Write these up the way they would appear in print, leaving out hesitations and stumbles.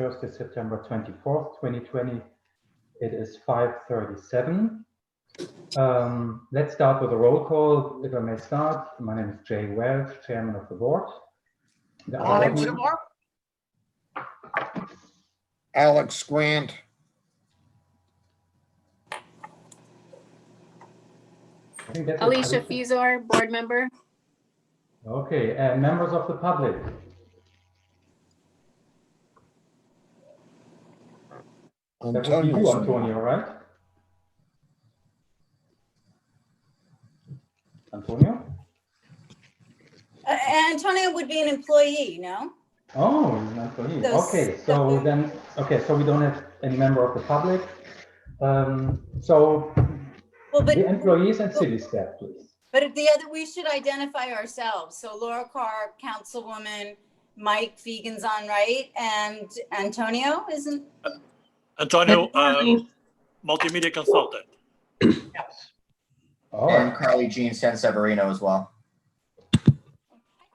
Thursday, September 24th, 2020. It is 5:37. Let's start with a roll call, if I may start. My name is Jay Welch, Chairman of the Board. Alex Squant. Alicia Fusor, Board Member. Okay, members of the public. That would be you, Antonio, right? Antonio? Antonio would be an employee, no? Oh, an employee. Okay, so then, so we don't have any member of the public. The employees and city staff, please. But we should identify ourselves. So Laura Carr, Councilwoman, Mike Fegan's on, right? And Antonio isn't? Antonio, multimedia consultant. Yes. And Carly Jean Sanseverino as well.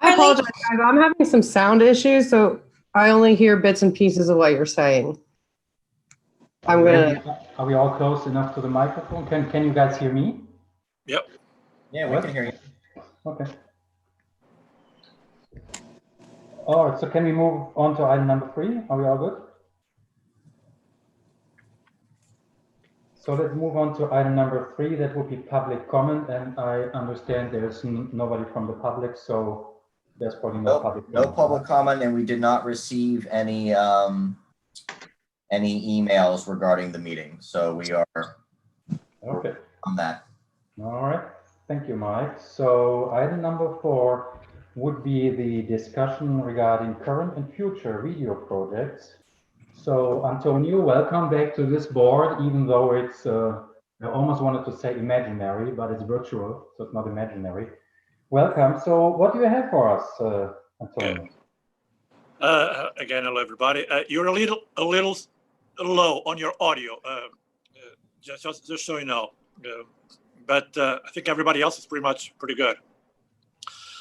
I apologize, guys. I'm having some sound issues, so I only hear bits and pieces of what you're saying. Are we all close enough to the microphone? Can you guys hear me? Yep. Yeah, we can hear you. Okay. All right, so can we move on to item number 3? Are we all good? So let's move on to item number 3. That would be public comment, and I understand there's nobody from the public, so there's probably no public comment. No public comment, and we did not receive any emails regarding the meeting, so we are okay on that. All right, thank you, Mike. So item number 4 would be the discussion regarding current and future video projects. So Antonio, welcome back to this board, even though it's, I almost wanted to say imaginary, but it's virtual, so it's not imaginary. Welcome. So what do you have for us, Antonio? Again, hello everybody. You're a little low on your audio, just so you know. But I think everybody else is pretty good.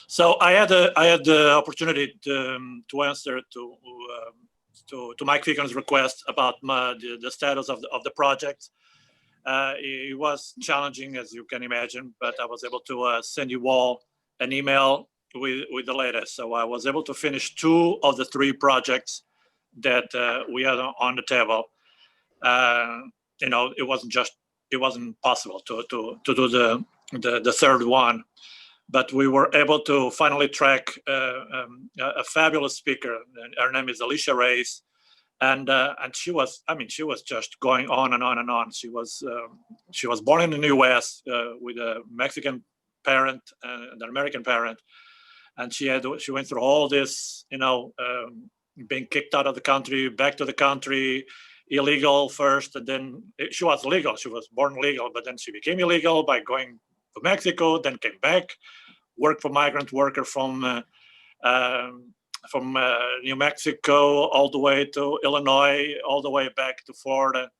So I had the opportunity to answer to Mike Fegan's request about the status of the project. It was challenging, as you can imagine, but I was able to send you all an email with the latest. So I was able to finish 2 of the 3 projects that we had on the table. You know, it wasn't possible to do the third one, but we were able to finally track a fabulous speaker. Her name is Alicia Reyes, and she was just going on and on and on. She was born in the U.S. With a Mexican parent and an American parent, and she went through all this, you know, being kicked out of the country, back to the country, illegal first, and then she was legal. She was born legal, but then she became illegal by going to Mexico, then came back, worked for migrant worker from New Mexico all the way to Illinois, all the way back to Florida.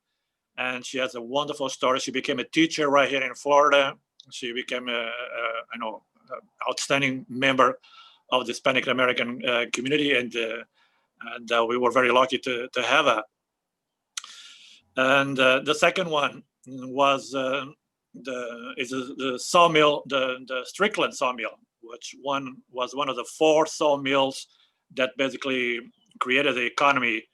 And she has a wonderful story. She became a teacher right here in Florida. She became outstanding member of the Hispanic American community, and we were very lucky to have her. And the second one was the sawmill, the Strickland sawmill, which was one of the 4 sawmills that basically created the economy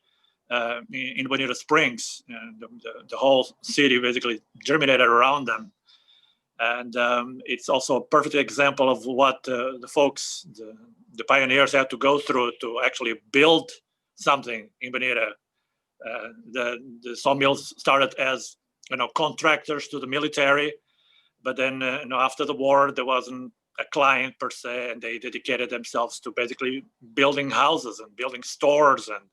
in Bonita Springs, and the whole city basically germinated around them. And it's also a perfect example of what the folks, the pioneers, had to go through to actually build something in Bonita. The sawmills started as, you know, contractors to the military, but then you know, after the war there wasn't a client per se, and they dedicated themselves to basically building houses and building stores and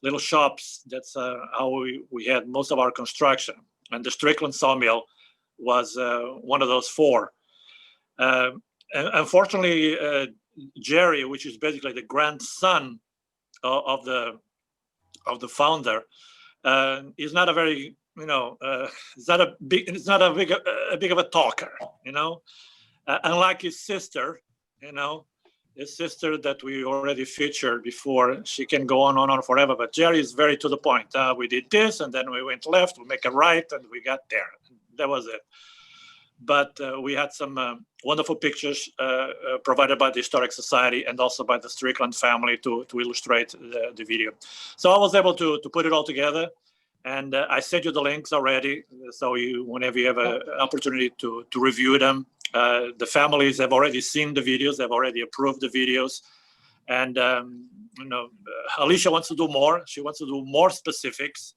little shops. That's how we had most of our construction. And the Strickland sawmill was one of those 4. And unfortunately, Jerry, which is basically the grandson of the founder, is not a very, you know, it's not a big of a talker, you know. Unlike his sister, you know, his sister that we already featured before. She can go on forever, but Jerry is very to the point. We did this, and then we went left, we make a right, and we got there. That was it. But we had some wonderful pictures provided by the Historic Society and also by the Strickland family to illustrate the video. So I was able to put it all together, and I sent you the links already. So whenever you have an opportunity to review them, the families have already seen the videos, they've already approved the videos. And, Alicia wants to do more. She wants to do more specifics.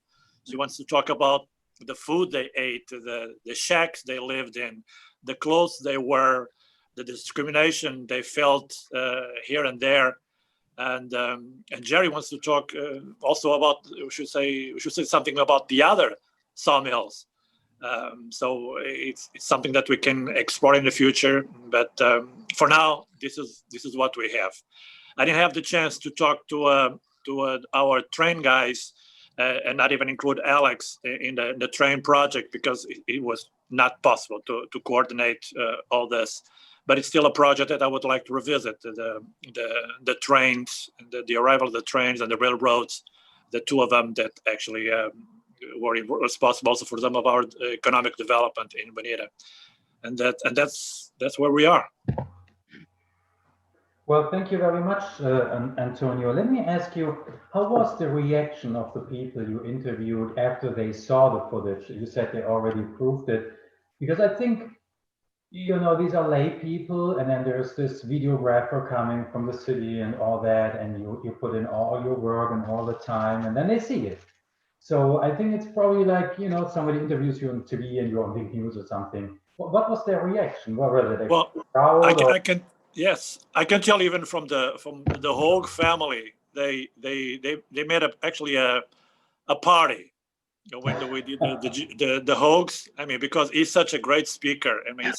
She wants to talk about the food they ate, the shacks they lived in, the clothes they wear, the discrimination they felt here and there. And Jerry wants to talk also about, we should say something about the other sawmills. So it's something that we can explore in the future. But for now, this is what we have. I didn't have the chance to talk to our train guys and not even include Alex in the train project because it was not possible to coordinate all this. But it's still a project that I would like to revisit, the trains, the arrival of the trains and the railroads, the two of them that actually were responsible also for some of our economic development in Bonita. And that's where we are. Well, thank you very much, Antonio. Let me ask you, how was the reaction of the people you interviewed after they saw the footage? You said they already proved it. Because I think, these are lay people, and then there's this videographer coming from the city and all that, and you put in all your work and all the time, and then they see it. So I think it's probably like, somebody interviews you on TV and you're on big news or something. What was their reaction? What were they? Well, Yes, I can tell even from the Hogue family, they made actually a party when we did the Hogues. I mean, because he's such a great speaker. I mean,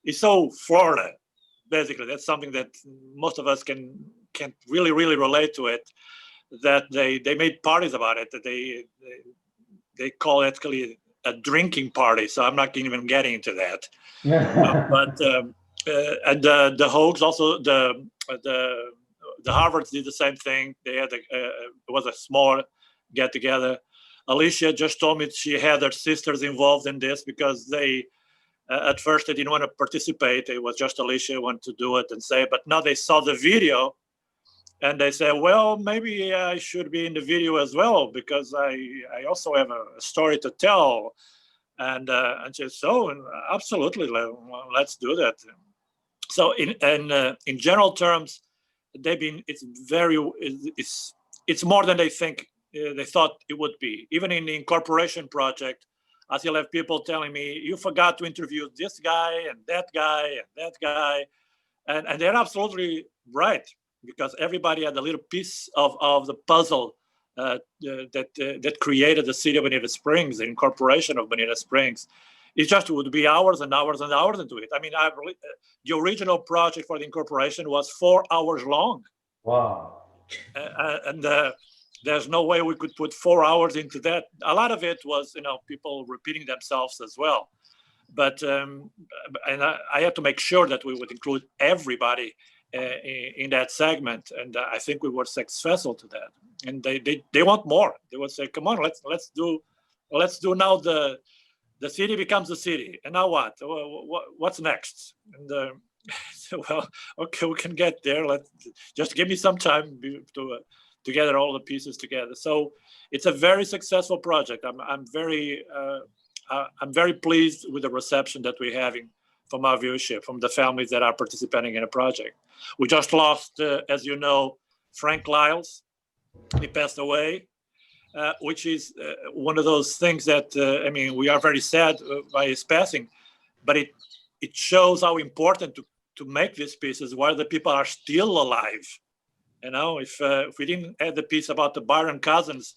he's so Florida. Basically, that's something that most of us can really relate to it. That they made parties about it. That they call it actually a drinking party. So I'm not even getting into that. But and the Hogues also the Harvards did the same thing. They had it was a small get together. Alicia just told me she had her sisters involved in this because they at first they didn't want to participate. It was just Alicia who wanted to do it and say. But now they saw the video, and they said, well, maybe I should be in the video as well because I also have a story to tell. And she said, absolutely, let's do that. So in general terms, it's more than they thought it would be. Even in the incorporation project, I still have people telling me, you forgot to interview this guy and that guy and that guy. And they're absolutely right, because everybody had a little piece of the puzzle that created the city of Bonita Springs, the incorporation of Bonita Springs. It just would be hours and hours and hours into it. I mean, the original project for the incorporation was 4 hours long. Wow. And there's no way we could put 4 hours into that. A lot of it was, people repeating themselves as well. But and I had to make sure that we would include everybody in that segment, and I think we were successful to that. And they want more. They would say, "Come on, let's do now the city becomes the city, and now what? What's next?" And so, well, okay, we can get there. Just give me some time to gather all the pieces together. So it's a very successful project. I'm very pleased with the reception that we're having from our viewership, from the families that are participating in a project. We just lost, as you know, Frank Lyles. He passed away, which is one of those things that, we are very sad by his passing, but it shows how important to make these pieces while the people are still alive. If we didn't add the piece about the Byron cousins,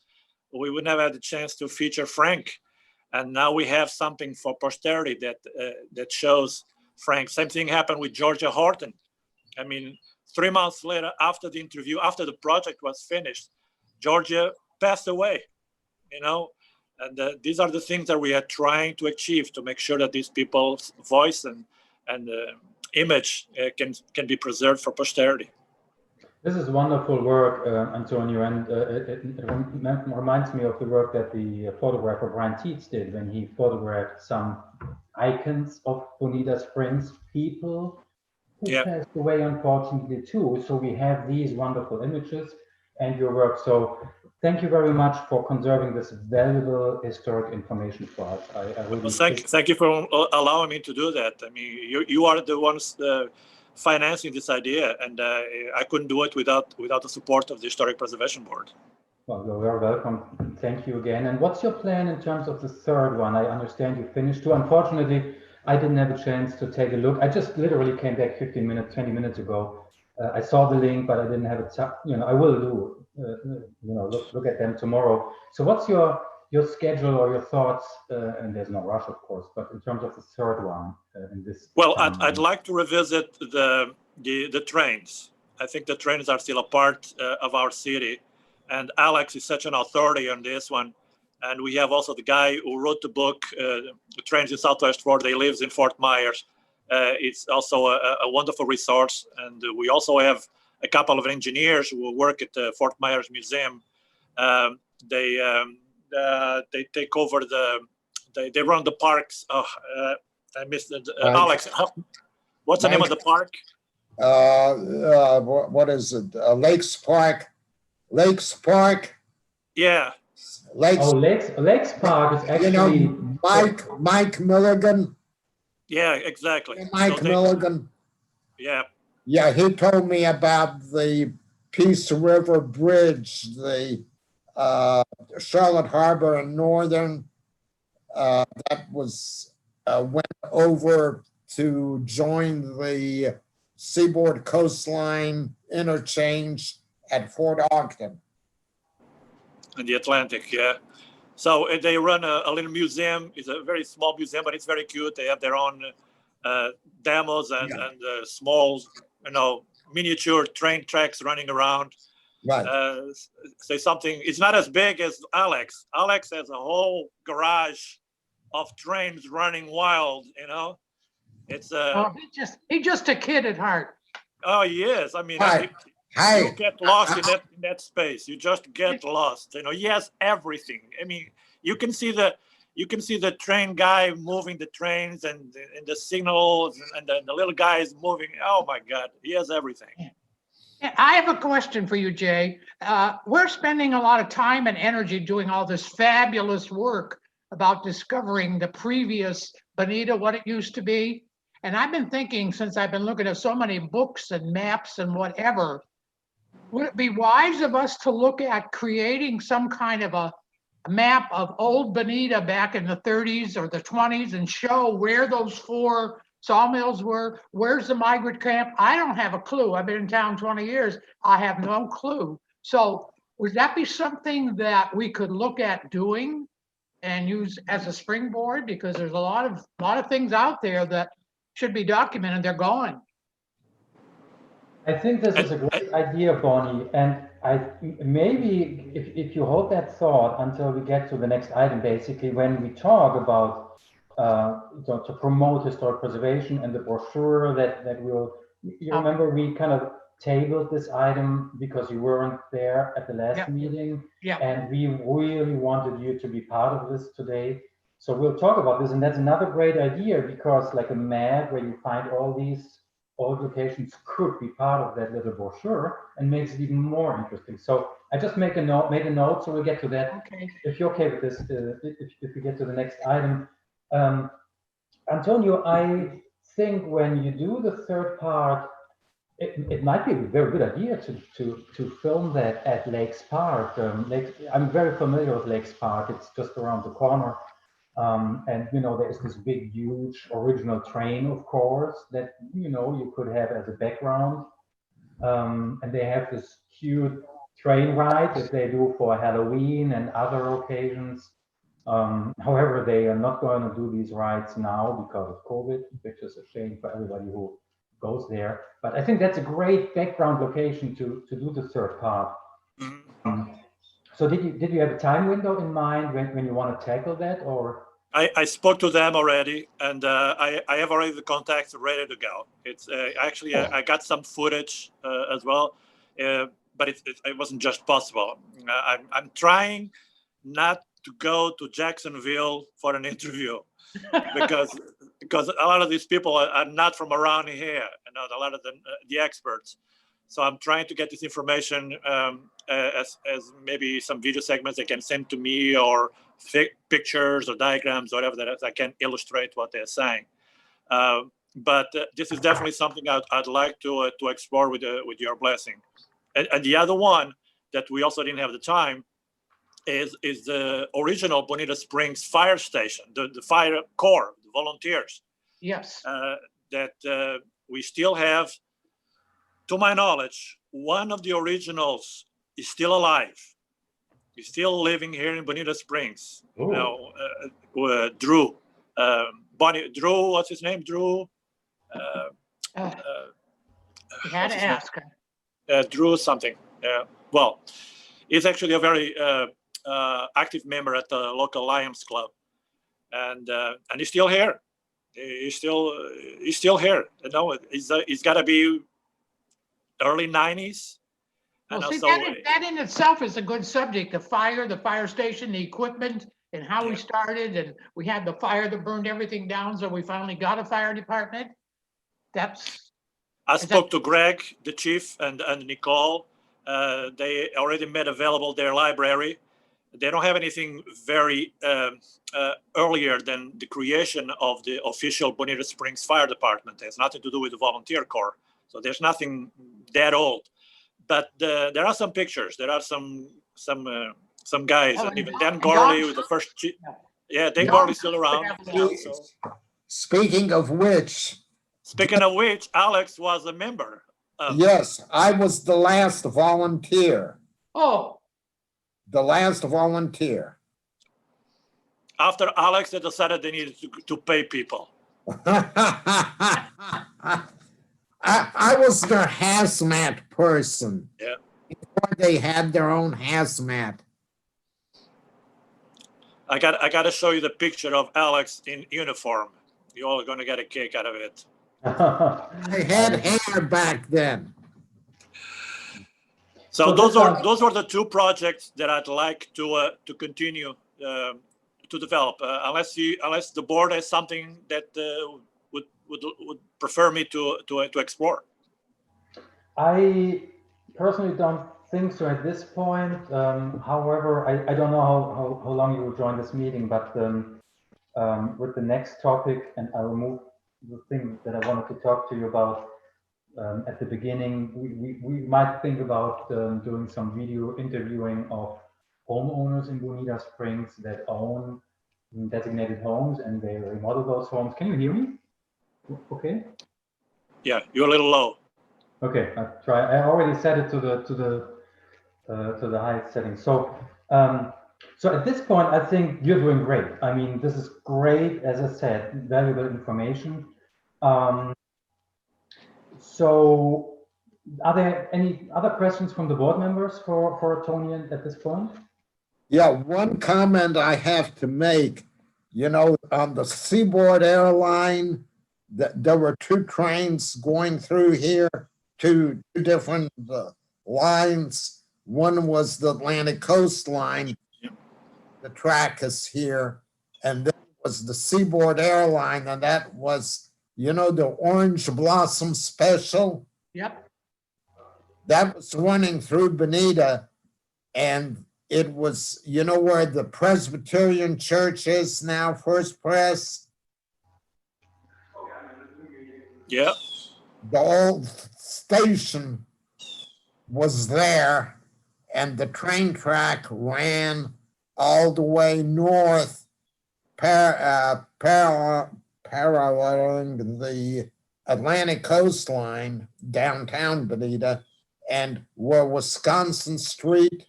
we wouldn't have had the chance to feature Frank. And now we have something for posterity that shows Frank. Same thing happened with Georgia Horton. 3 months later, after the interview, after the project was finished, Georgia passed away. And these are the things that we are trying to achieve to make sure that these people's voice and image can be preserved for posterity. This is wonderful work, Antonio, and it reminds me of the work that the photographer Brian Teets did when he photographed some icons of Bonita Springs, people who passed away, unfortunately, too. So we have these wonderful images and your work. So thank you very much for conserving this valuable historic information for us. I really thank you for allowing me to do that. I mean, you are the ones financing this idea, and I couldn't do it without the support of the Historic Preservation Board. Well, you're very welcome. Thank you again. And what's your plan in terms of the third one? I understand you finished two. Unfortunately, I didn't have a chance to take a look. I just literally came back 15 minutes, 20 minutes ago. I saw the link, but I didn't have it. I will do, look at them tomorrow. So what's your schedule or your thoughts? And there's no rush, of course, but in terms of the third one in this. Well, I'd like to revisit the trains. I think the trains are still a part of our city, and Alex is such an authority on this one. And we have also the guy who wrote the book, The Trains in Southwest Florida. He lives in Fort Myers. It's also a wonderful resource. And we also have a couple of engineers who work at the Fort Myers Museum. They take over they run the parks. Oh, I missed it. Alex, what's the name of the park? What is it? Lakes Park. Lakes Park. Yeah. Lakes Park is actually Mike Milligan. Yeah, exactly. Mike Milligan. Yeah. Yeah, he told me about the Peace River Bridge, the Charlotte Harbor and Northern. That was went over to join the Seaboard Coastline interchange at Fort Ogden. In the Atlantic, yeah. So they run a little museum. It's a very small museum, but it's very cute. They have their own demos and small, miniature train tracks running around. Right. Say something. It's not as big as Alex. Alex has a whole garage of trains running wild. It's he's just a kid at heart. Oh yes, I mean. You get lost in that space. You just get lost. He has everything. I mean, you can see the train guy moving the trains and the signals, and the little guy is moving. Oh my God, he has everything. I have a question for you, Jay. We're spending a lot of time and energy doing all this fabulous work about discovering the previous Bonita, what it used to be. And I've been thinking, since I've been looking at so many books and maps and whatever, would it be wise of us to look at creating some kind of a map of old Bonita back in the 30s or the 20s and show where those 4 sawmills were? Where's the migrant camp? I don't have a clue. I've been in town 20 years. I have no clue. So would that be something that we could look at doing and use as a springboard? Because there's a lot of things out there that should be documented. They're gone. I think this is a great idea, Bonnie, and maybe if you hold that thought until we get to the next item, basically, when we talk about to promote historic preservation and the brochure that will, you remember we kind of tabled this item because you weren't there at the last meeting, and we really wanted you to be part of this today. So we'll talk about this, and that's another great idea, because like a map where you find all these old locations could be part of that little brochure and makes it even more interesting. So I just made a note, so we'll get to that. Okay. If you're okay with this, if we get to the next item. Antonio, I think when you do the third part, it might be a very good idea to film that at Lakes Park. I'm very familiar with Lakes Park. It's just around the corner. And there's this big, huge original train, of course, that you could have as a background. And they have this cute train ride that they do for Halloween and other occasions. However, they are not going to do these rides now because of COVID, which is a shame for everybody who goes there. But I think that's a great background location to do the third part. So did you have a time window in mind when you want to tackle that, or? I spoke to them already, and I have already the contacts ready to go. It's actually I got some footage as well, but it wasn't just possible. I'm trying not to go to Jacksonville for an interview because a lot of these people are not from around here, a lot of the experts. So I'm trying to get this information as maybe some video segments they can send to me, or pictures or diagrams, or whatever, that I can illustrate what they're saying. But this is definitely something I'd like to explore with your blessing. And the other one that we also didn't have the time is the original Bonita Springs fire station, the fire corps, the volunteers. Yes. That we still have. To my knowledge, one of the originals is still alive. He's still living here in Bonita Springs. Drew. Drew, what's his name? Drew? You had to ask her. Drew something. Well, he's actually a very active member at the local Lions Club. And he's still here. He's still here. He's got to be early 90s. Well, see, that in itself is a good subject. The fire station, the equipment, and how we started, and we had the fire that burned everything down, so we finally got a fire department. I spoke to Greg, the chief, and Nicole. They already made available their library. They don't have anything very earlier than the creation of the official Bonita Springs Fire Department. It has nothing to do with the volunteer corps. So there's nothing that old, but there are some pictures. There are some guys, and even Dan Gorley with the first. Dan Gorley's still around. Speaking of which, Alex was a member. Yes, I was the last volunteer. Oh, the last volunteer. After Alex, they decided they needed to pay people. I was their hazmat person. Yeah. Before they had their own hazmat. I got to show you the picture of Alex in uniform. You're all going to get a kick out of it. I had hair back then. So those were the two projects that I'd like to continue to develop. Unless the board has something that would prefer me to explore. I personally don't think so at this point. However, I don't know how long you will join this meeting, but with the next topic, and I'll move the thing that I wanted to talk to you about at the beginning, we might think about doing some video interviewing of homeowners in Bonita Springs that own designated homes, and they remodel those homes. Can you hear me? Okay. Yeah, you're a little low. Okay, I'll try. I already set it to the highest setting. So, so at this point, I think you're doing great. I mean, this is great, as I said, valuable information. So, are there any other questions from the board members for Tony at this point? Yeah, one comment I have to make. You know, on the Seaboard Airline, there were two trains going through here, two different lines. One was the Atlantic Coast Line. The track is here. And then was the Seaboard Airline, and that was, you know, the Orange Blossom Special. Yep. That was running through Bonita, and it was, you know, where the Presbyterian Church is now, First Pres. Yeah. The old station was there, and the train track ran all the way north, paralleling the Atlantic coastline, downtown Bonita, and where Wisconsin Street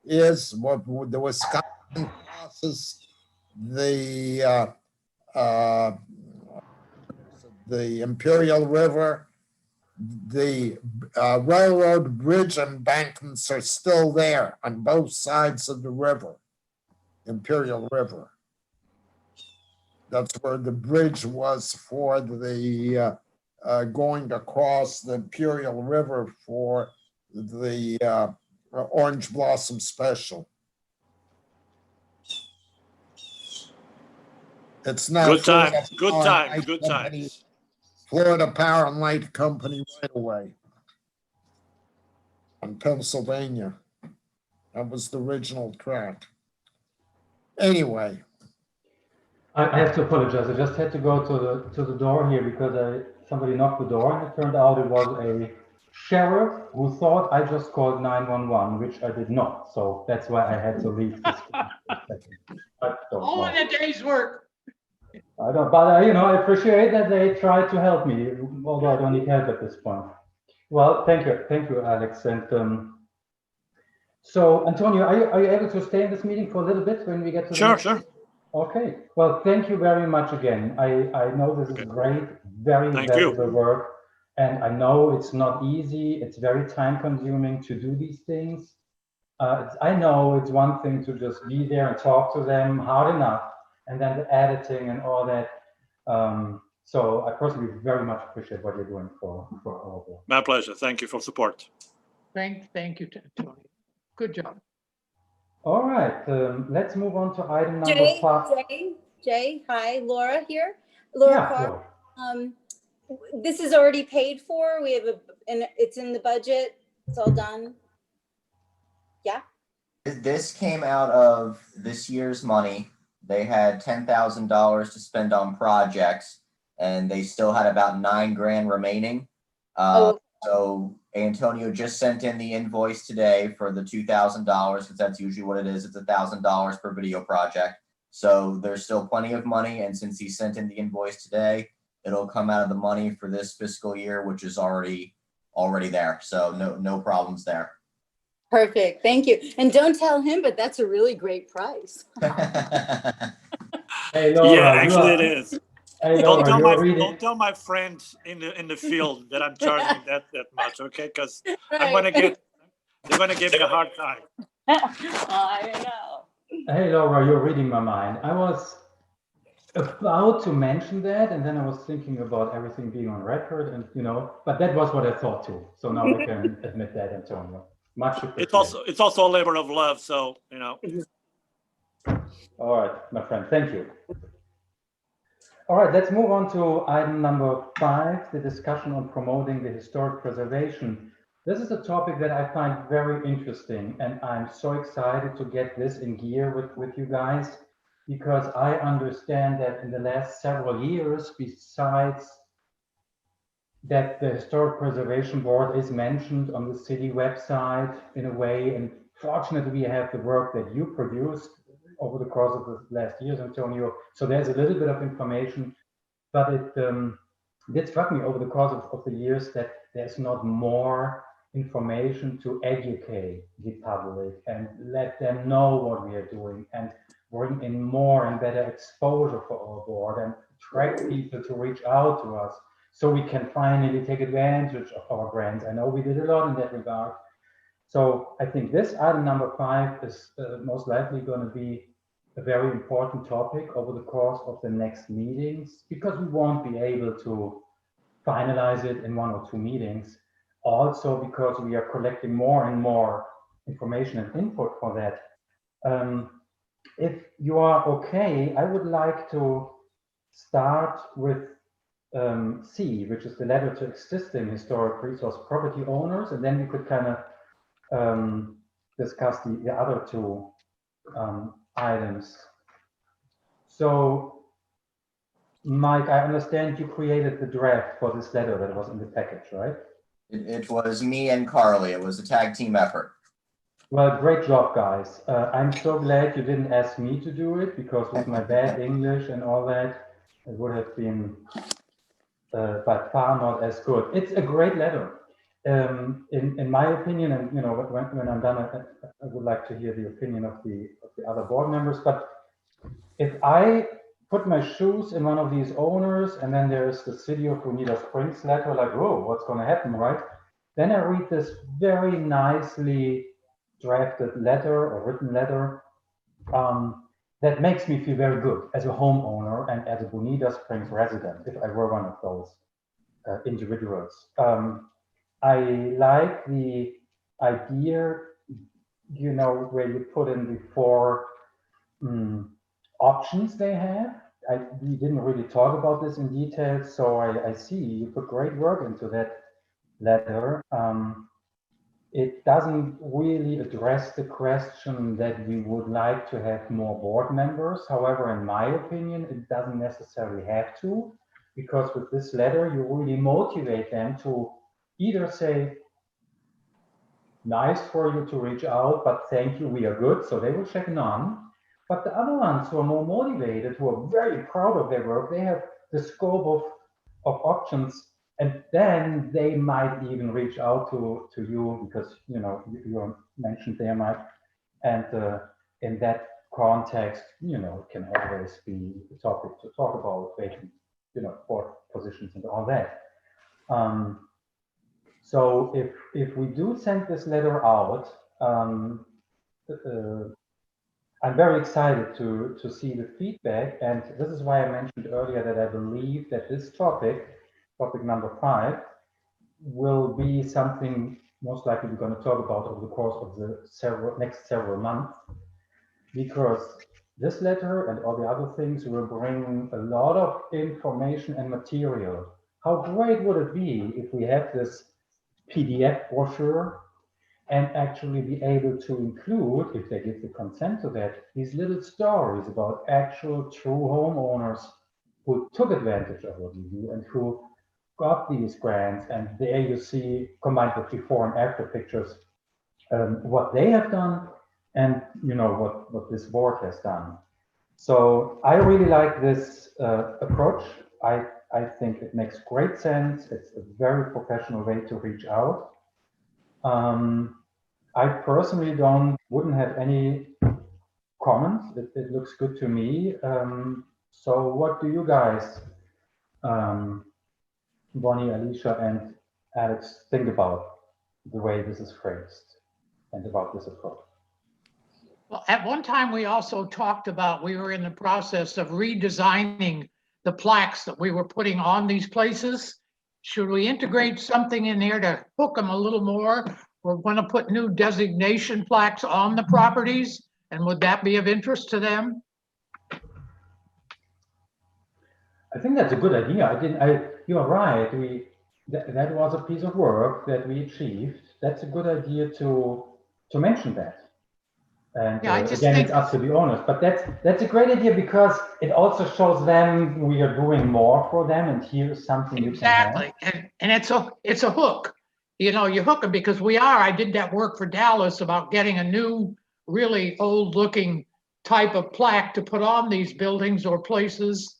is, what the Wisconsin crosses the Imperial River. The railroad bridge embankments are still there on both sides of the river, Imperial River. That's where the bridge was for the going across the Imperial River for the Orange Blossom Special. It's now Good Florida times, good Power and times, Light good Company, times. Florida Power and Light Company right away in Pennsylvania. That was the original track. Anyway, I have to apologize. I just had to go to the door here because somebody knocked the door, and it turned out it was a sheriff who thought I just called 911, which I did not. So that's why I had to leave this for a second. I don't All in know. a day's work. I don't, but you know, I appreciate that they tried to help me, although I don't need help at this point. Well, thank you, Alex. And so, Antonio, are you able to stay in this meeting for a little bit when we get to the Sure, next? sure. Okay. Well, thank you very much again. I know this is great, very Thank you. valuable work, and I know it's not easy. It's very time consuming to do these things. I know it's one thing to just be there and talk to them hard enough, and then the editing and all that. So I personally very much appreciate what you're doing for all of that. My pleasure. Thank you for support. Thank you, Tony. Good job. All right, let's move on to item number Jay, 5. Jay, hi, Laura here. Laura Yeah, Carr. Laura. This is already paid for. We have and it's in the budget. It's all done. Yeah. This came out of this year's money. They had $10,000 to spend on projects, and they still had about $9,000 remaining. So Antonio just sent in the invoice today for the $2,000 because that's usually what it is. It's $1,000 per video project. So there's still plenty of money, and since he sent in the invoice today, it'll come out of the money for this fiscal year, which is already there. So no problems there. Perfect. Thank you. And don't tell him, but that's a really great price. Hey, Laura, Yeah, actually it is. Hey, Don't Laura, don't tell my friends in the field that I'm charging that much, okay? Because Right. they're gonna give me a hard time. I know. Hey, Laura, you're reading my mind. I was about to mention that, and then I was thinking about everything being on record, and but that was what I thought too. So now I can admit that, Antonio. Much appreciated. It's also a labor of love, so All right, my friend, thank you. All right, let's move on to item number 5, the discussion on promoting the historic preservation. This is a topic that I find very interesting, and I'm so excited to get this in gear with you guys, because I understand that in the last several years, besides that the Historic Preservation Board is mentioned on the city website in a way, and fortunately we have the work that you produced over the course of the last years, Antonio. So there's a little bit of information, but it did struck me over the course of the years that there's not more information to educate the public and let them know what we are doing, and bring in more and better exposure for our board, and attract people to reach out to us so we can finally take advantage of our grants. I know we did a lot in that regard. So I think this item number 5 is most likely going to be a very important topic over the course of the next meetings, because we won't be able to finalize it in 1 or 2 meetings. Also because we are collecting more and more information and input for that. If you are okay, I would like to start with C, which is the letter to existing historic resource property owners, and then we could kind of discuss the other 2 items. So, Mike, I understand you created the draft for this letter that was in the package, right? It was me and Carly. It was a tag team effort. Well, great job, guys. I'm so glad you didn't ask me to do it, because with my bad English and all that, it would have been by far not as good. It's a great letter. In my opinion, and when I'm done, I would like to hear the opinion of the other board members. But if I put my shoes in one of these owners, and then there's the city of Bonita Springs letter, like, whoa, what's going to happen, right? Then I read this very nicely drafted letter or written letter, that makes me feel very good as a homeowner and as a Bonita Springs resident, if I were one of those individuals. I like the idea, you know, where you put in the four options they have. We didn't really talk about this in detail, so I see you put great work into that letter. It doesn't really address the question that we would like to have more board members. However, in my opinion, it doesn't necessarily have to, because with this letter, you really motivate them to either say, nice for you to reach out, but thank you, we are good. So they will check none. But the other ones who are more motivated, who are very proud of their work, they have the scope of options. And then they might even reach out to you because, you know, you mentioned there, Mike. And in that context, you know, it can always be the topic to talk about vacant, you know, board positions and all that. So if we do send this letter out, I'm very excited to see the feedback. And this is why I mentioned earlier that I believe that this topic number 5, will be something most likely we're going to talk about over the course of the next several months, because this letter and all the other things will bring a lot of information and material. How great would it be if we have this PDF brochure and actually be able to include, if they give the consent to that, these little stories about actual true homeowners who took advantage of what we do and who got these grants. And there you see, combined with before and after pictures, what they have done and, you know, what this board has done. So I really like this approach. I think it makes great sense. It's a very professional way to reach out. I personally wouldn't have any comments. It looks good to me. So what do you guys, Bonnie, Alicia, and Alex, think about the way this is phrased and about this approach? Well, at one time, we also talked about, we were in the process of redesigning the plaques that we were putting on these places. Should we integrate something in there to hook them a little more? We're going to put new designation plaques on the properties, and would that be of interest to them? I think that's a good idea. You are right. That was a piece of work that we achieved. That's a good idea to mention that. And yeah, again, it's us to be honest, but that's a great idea because it also shows them we are doing more for them, and here's something exactly. You can have. And it's a hook. You know, you hook them because I did that work for Dallas about getting a new, really old looking type of plaque to put on these buildings or places,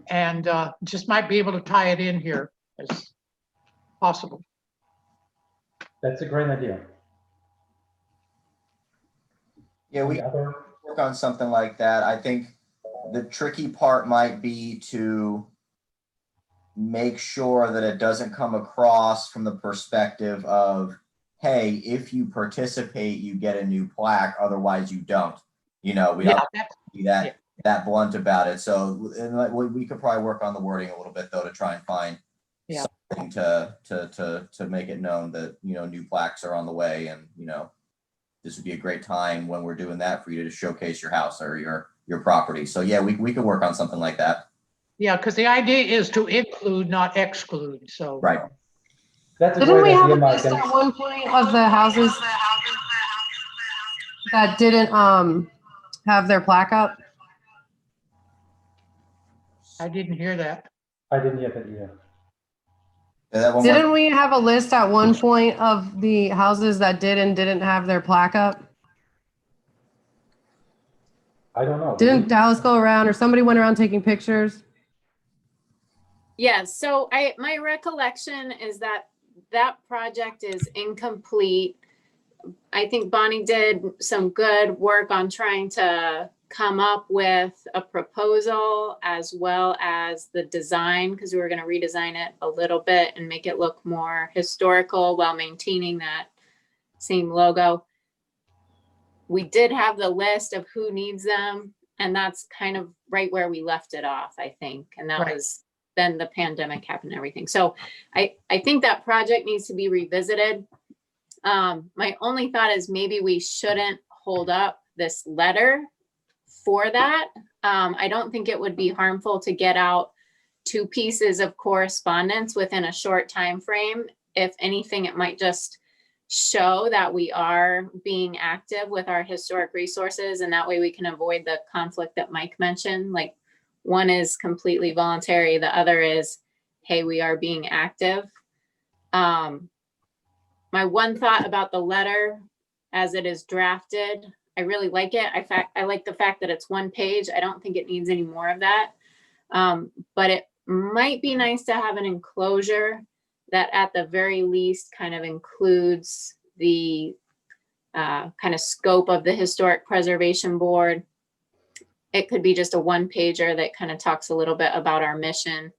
and just might be able to tie it in here as possible. That's a great idea. Yeah, we work on something like that. I think the tricky part might be to make sure that it doesn't come across from the perspective of, hey, if you participate, you get a new plaque, otherwise you don't. You know, we don't be that blunt about it. So and we could probably work on the wording a little bit though to try and find something to make it known that, you know, new plaques are on the way, and, you know, this would be a great time when we're doing that for you to showcase your house or your property. So yeah, we could work on something like that. Yeah, because the idea is to include, not exclude. So right. Didn't we have a list at one point of the houses that didn't have their plaque up? I didn't hear that. I didn't hear that either. Didn't we have a list at one point of the houses that did and didn't have their plaque up? I don't know. Didn't Dallas go around, or somebody went around taking pictures? Yes, so my recollection is that project is incomplete. I think Bonnie did some good work on trying to come up with a proposal as well as the design, because we were going to redesign it a little bit and make it look more historical while maintaining that same logo. We did have the list of who needs them. And that's kind of right where we left it off, I think. And that Right. was then the pandemic happened and everything. So I think that project needs to be revisited. My only thought is maybe we shouldn't hold up this letter for that. I don't think it would be harmful to get out 2 pieces of correspondence within a short time frame. If anything, it might just show that we are being active with our historic resources, and that way we can avoid the conflict that Mike mentioned. Like, one is completely voluntary, the other is, hey, we are being active. My one thought about the letter as it is drafted, I really like it. I like the fact that it's 1 page. I don't think it needs any more of that. But it might be nice to have an enclosure that at the very least kind of includes the kind of scope of the Historic Preservation Board. It could be just a 1-pager that kind of talks a little bit about our mission.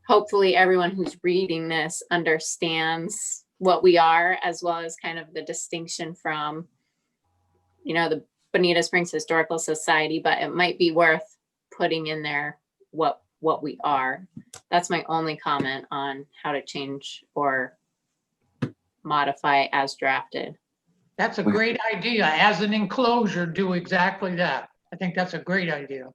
Hopefully everyone who's reading this understands what we are, as well as kind of the distinction from, you know, the Bonita Springs Historical Society, but it might be worth putting in there what we are. That's my only comment on how to change or modify as drafted. That's a great idea. As an enclosure, do exactly that. I think that's a great idea.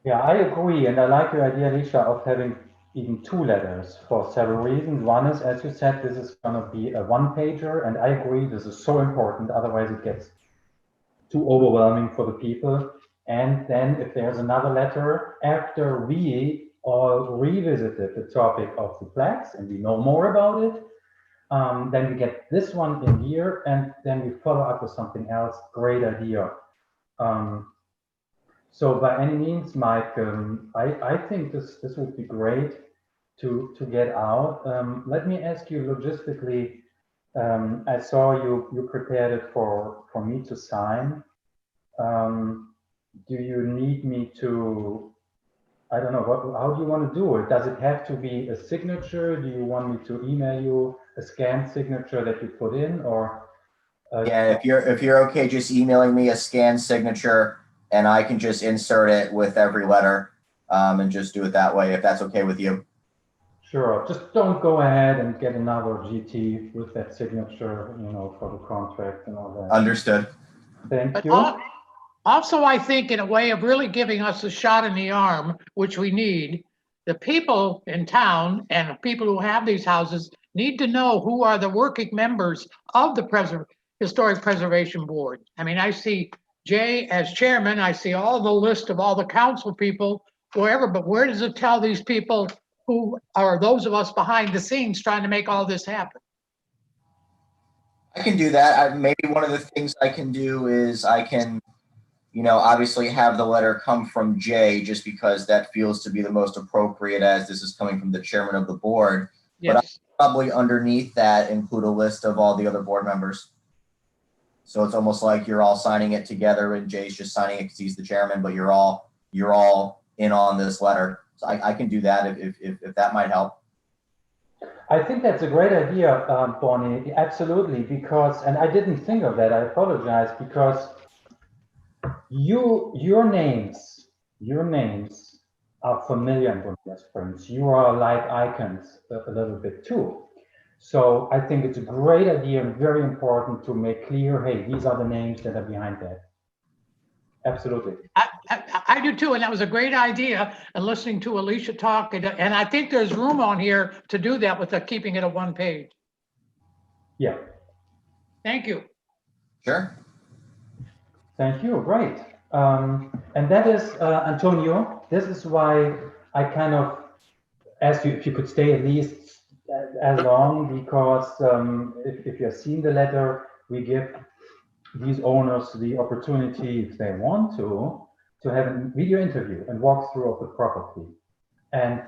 Yeah, I agree. And I like your idea, Alicia, of having even 2 letters for several reasons. One is, as you said, this is going to be a 1-pager. And I agree, this is so important. Otherwise, it gets too overwhelming for the people. And then if there's another letter, after we all revisited the topic of the plaques and we know more about it, then we get this one in here, and then we follow up with something else. Great idea. So by any means, Mike, I think this would be great to get out. Let me ask you logistically. I saw you prepared it for me to sign. Do you need me to? I don't know. How do you want to do it? Does it have to be a signature? Do you want me to email you a scanned signature that you put in, or? Yeah, if you're okay, just emailing me a scanned signature, and I can just insert it with every letter, and just do it that way, if that's okay with you. Sure. Just don't go ahead and get another GT with that signature, you know, for the contract and all that. Understood. Thank But you. also, I think in a way of really giving us a shot in the arm, which we need, the people in town and people who have these houses need to know who are the working members of the Historic Preservation Board. I mean, I see Jay as chairman, I see all the list of all the council people, wherever, but where does it tell these people who are those of us behind the scenes trying to make all this happen? I can do that. Maybe one of the things I can do is I can, you know, obviously have the letter come from Jay, just because that feels to be the most appropriate, as this is coming from the chairman of the board. Yes. But I'll probably underneath that include a list of all the other board members. So it's almost like you're all signing it together, and Jay's just signing it because he's the chairman, but you're all in on this letter. So I can do that if that might help. I think that's a great idea, Bonnie. Absolutely, because, and I didn't think of that. I apologize, because your names are familiar in Bonita Springs. You are like icons a little bit too. So I think it's a great idea and very important to make clear, hey, these are the names that are behind that. Absolutely. I do too, and that was a great idea. And listening to Alicia talk, and I think there's room on here to do that with keeping it a 1-page. Yeah. Thank you. Sure. Thank you. Great. And that is, Antonio, this is why I kind of asked you if you could stay at least as long, because if you've seen the letter, we give these owners the opportunity, if they want to have a video interview and walk through of the property. And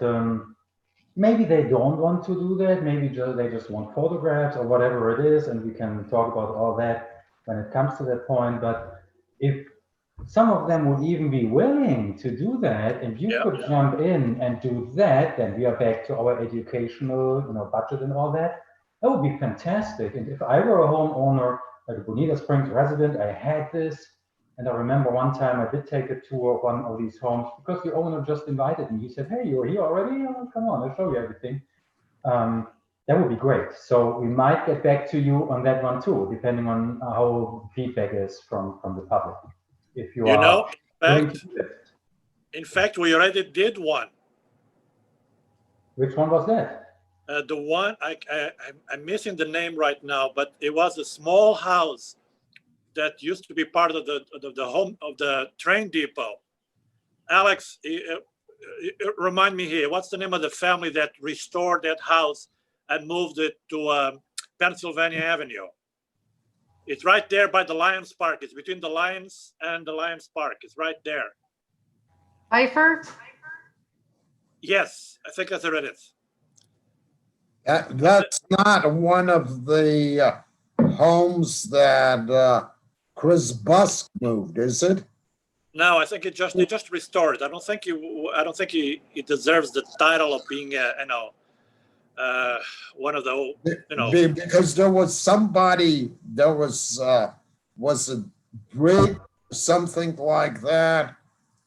maybe they don't want to do that. Maybe they just want photographs or whatever it is, and we can talk about all that when it comes to that point. But if some of them would even be willing to do that, and you could jump in and do that, then we are back to our educational, budget and all that. That would be fantastic. And if I were a homeowner, like a Bonita Springs resident, I had this, And I remember one time I did take a tour of one of these homes because the owner just invited me. He said, "Hey, you're here already? Oh, come on, I'll show you everything." That would be great. So we might get back to you on that one too, depending on how feedback is from the public. If you You are know, willing to do it. in fact, we already did one. Which one was that? The one I'm missing the name right now, but it was a small house that used to be part of the home of the train depot. Alex, remind me here, what's the name of the family that restored that house and moved it to Pennsylvania Avenue? It's right there by the Lions Park. It's between the Lions and the Lions Park. It's right there. Pfeiffer? Yes, I think that's where it is. That's not one of the homes that Chris Busk moved, is it? No, I think they just restored it. I don't think he deserves the title of being one of the Because there was somebody, was it Brig, something like that?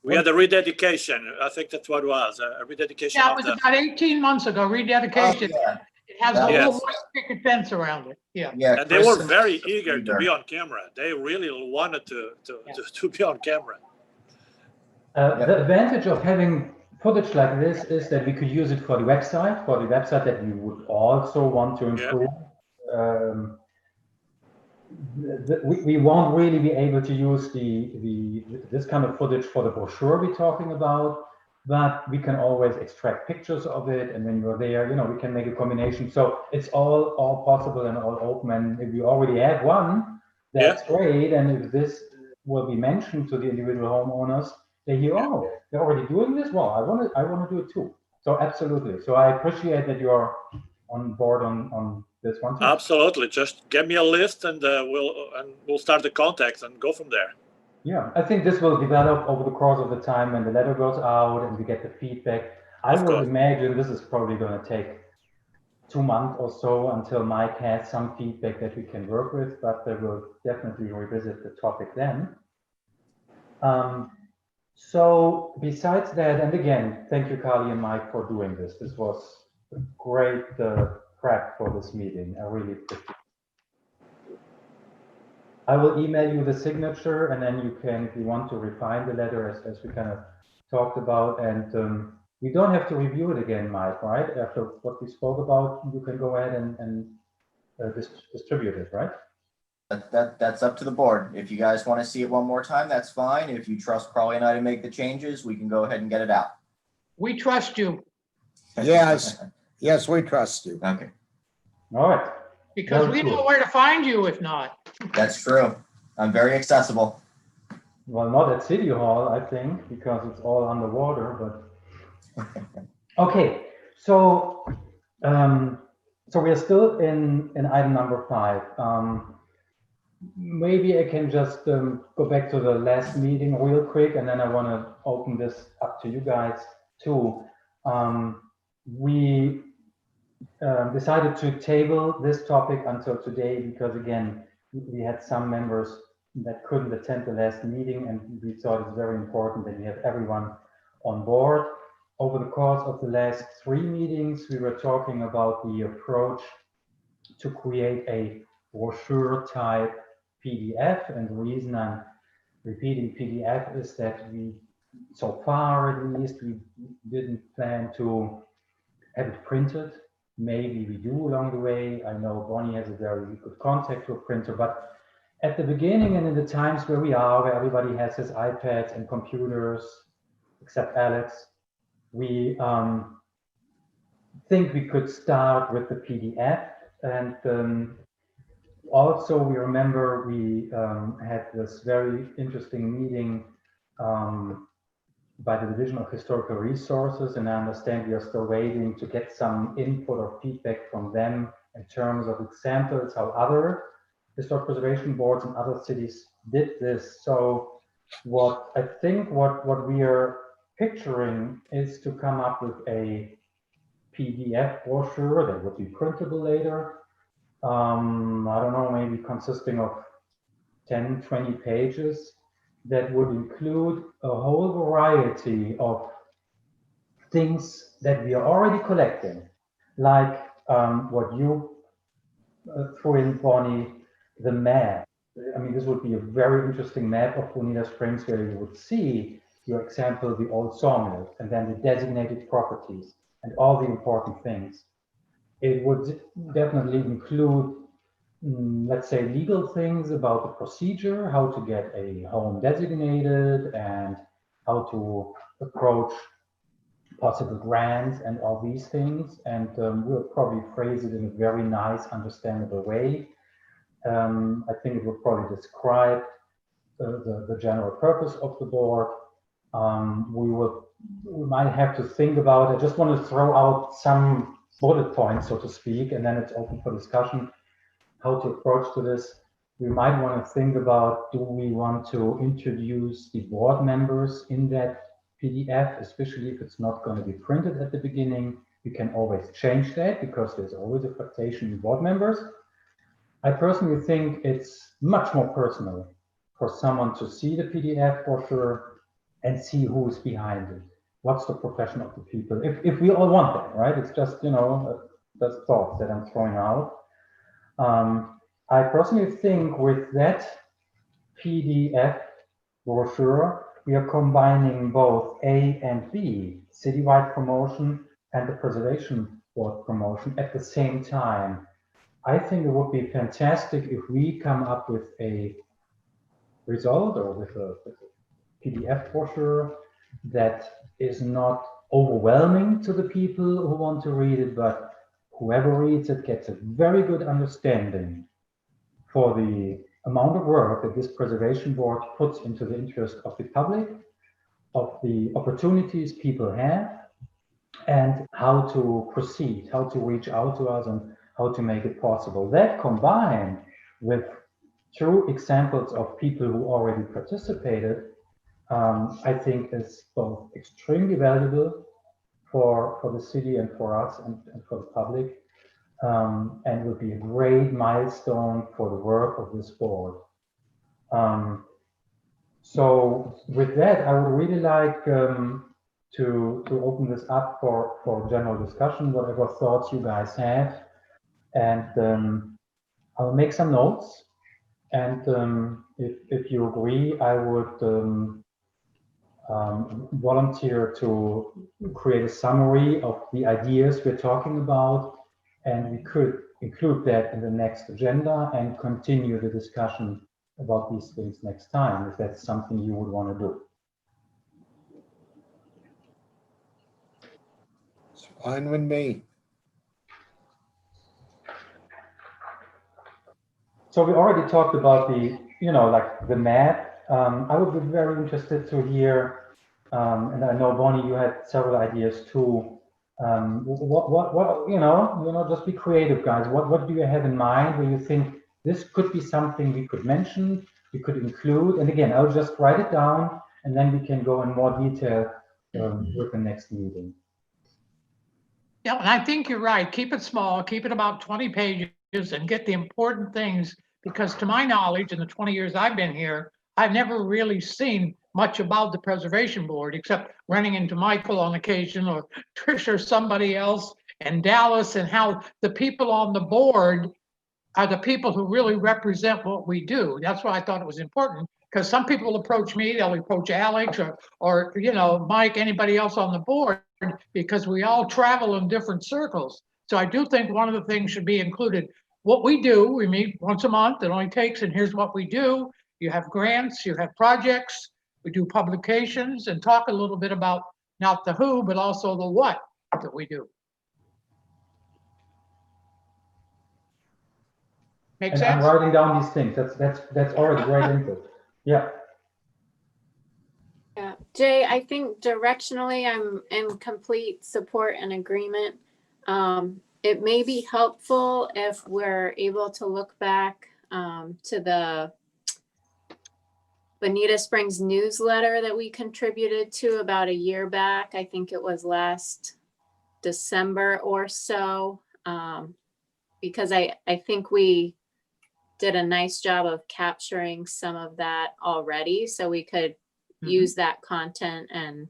we had a rededication. I think that's what it was, a rededication Yeah, it of was the. about 18 months ago, rededication. Oh, yeah. It has a That little was- white picket fence around it. Yeah. Yeah, And they Chris were and very Lisa eager to Peter. be on camera. They really wanted to be on camera. The advantage of having footage like this is that we could use it for the website that we would also want to improve. We won't really be able to use this kind of footage for the brochure we're talking about, but we can always extract pictures of it, and when you're there, we can make a combination. So it's all possible and all open. And if we already have one, that's great. And if this will be mentioned to the individual homeowners, they hear, oh, they're already doing this. Well, I want to do it too. So absolutely. So I appreciate that you're on board on this one too. Absolutely. Just get me a list, and we'll start the contacts and go from there. Yeah, I think this will develop over the course of the time when the letter goes out and we get the feedback. I would imagine this is probably going to take 2 months or so until Mike has some feedback that we can work with, but we'll definitely revisit the topic then. So besides that, and again, thank you, Carly and Mike, for doing this. This was a great prep for this meeting. I really appreciate it. I will email you the signature, and then you can, if you want to refine the letter as we kind of talked about, and we don't have to review it again, Mike, right? After what we spoke about, you can go ahead and distribute it, right? That's up to the board. If you guys want to see it one more time, that's fine. If you trust Carly and I to make the changes, we can go ahead and get it out. We trust you Yes, we trust you. Okay. All right. because we know where to find you if not. That's true. I'm very accessible. Well, not at City Hall, I think, because it's all underwater, but okay. So we are still in item number 5. Maybe I can just go back to the last meeting real quick, and then I want to open this up to you guys too. We decided to table this topic until today because, again, we had some members that couldn't attend the last meeting, and we thought it's very important that we have everyone on board. Over the course of the last 3 meetings, we were talking about the approach to create a brochure type PDF, and the reason I'm repeating PDF is that so far at least, we didn't plan to have it printed. Maybe we do along the way. I know Bonnie has a very good contact to a printer, but at the beginning and in the times where we are, where everybody has his iPads and computers, except Alex, we think we could start with the PDF. And also, we remember we had this very interesting meeting by the Division of Historical Resources, and I understand we are still waiting to get some input or feedback from them in terms of examples how other historic preservation boards in other cities did this. So what we are picturing is to come up with a PDF brochure that would be printable later. I don't know, maybe consisting of 10, 20 pages, that would include a whole variety of things that we are already collecting, like what you threw in, Bonnie, the map. I mean, this would be a very interesting map of Bonita Springs where you would see, your example, the old sawmill, and then the designated properties and all the important things. It would definitely include, let's say, legal things about the procedure, how to get a home designated and how to approach possible grants and all these things. And we'll probably phrase it in a very nice, understandable way. I think it would probably describe the general purpose of the board. We might have to think about it. I just want to throw out some bullet points, so to speak, and then it's open for discussion how to approach to this. We might want to think about, do we want to introduce the board members in that PDF, especially if it's not going to be printed at the beginning. We can always change that because there's always a fluctuation in board members. I personally think it's much more personal for someone to see the PDF brochure and see who's behind it. What's the profession of the people? If we all want that, right? It's just, that's thoughts that I'm throwing out. I personally think with that PDF brochure, we are combining both A and B, citywide promotion and the preservation board promotion at the same time. I think it would be fantastic if we come up with a result or with a PDF brochure that is not overwhelming to the people who want to read it, but whoever reads it gets a very good understanding for the amount of work that this preservation board puts into the interest of the public, of the opportunities people have, and how to proceed, how to reach out to us and how to make it possible. That combined with true examples of people who already participated, I think is both extremely valuable for the city and for us and for the public, and would be a great milestone for the work of this board. So with that, I would really like to open this up for general discussion, whatever thoughts you guys have. And I'll make some notes. And if you agree, I would volunteer to create a summary of the ideas we're talking about, and we could include that in the next agenda and continue the discussion about these things next time, if that's something you would want to do. It's fine with me. So we already talked about the, like the map. I would be very interested to hear, and I know, Bonnie, you had several ideas too. What, just be creative, guys. What do you have in mind where you think this could be something we could mention, we could include? And again, I'll just write it down and then we can go in more detail with the next meeting. Yeah, and I think you're right. Keep it small, keep it about 20 pages and get the important things, because to my knowledge, in the 20 years I've been here, I've never really seen much about the preservation board, except running into Michael on occasion or Trish or somebody else, and Dallas, and how the people on the board are the people who really represent what we do. That's why I thought it was important, because some people approach me, they'll approach Alex or Mike, anybody else on the board, because we all travel in different circles. So I do think one of the things should be included. What we do, we meet once a month, it only takes, and here's what we do. You have grants, you have projects, we do publications, and talk a little bit about not the who, but also the what that we do. Make And sense? I'm writing down these things. That's already great input. Yeah. Yeah, Jay, I think directionally I'm in complete support and agreement. It may be helpful if we're able to look back to the Bonita Springs newsletter that we contributed to about a year back. I think it was last December or so, because I think we did a nice job of capturing some of that already, so we could use that content and,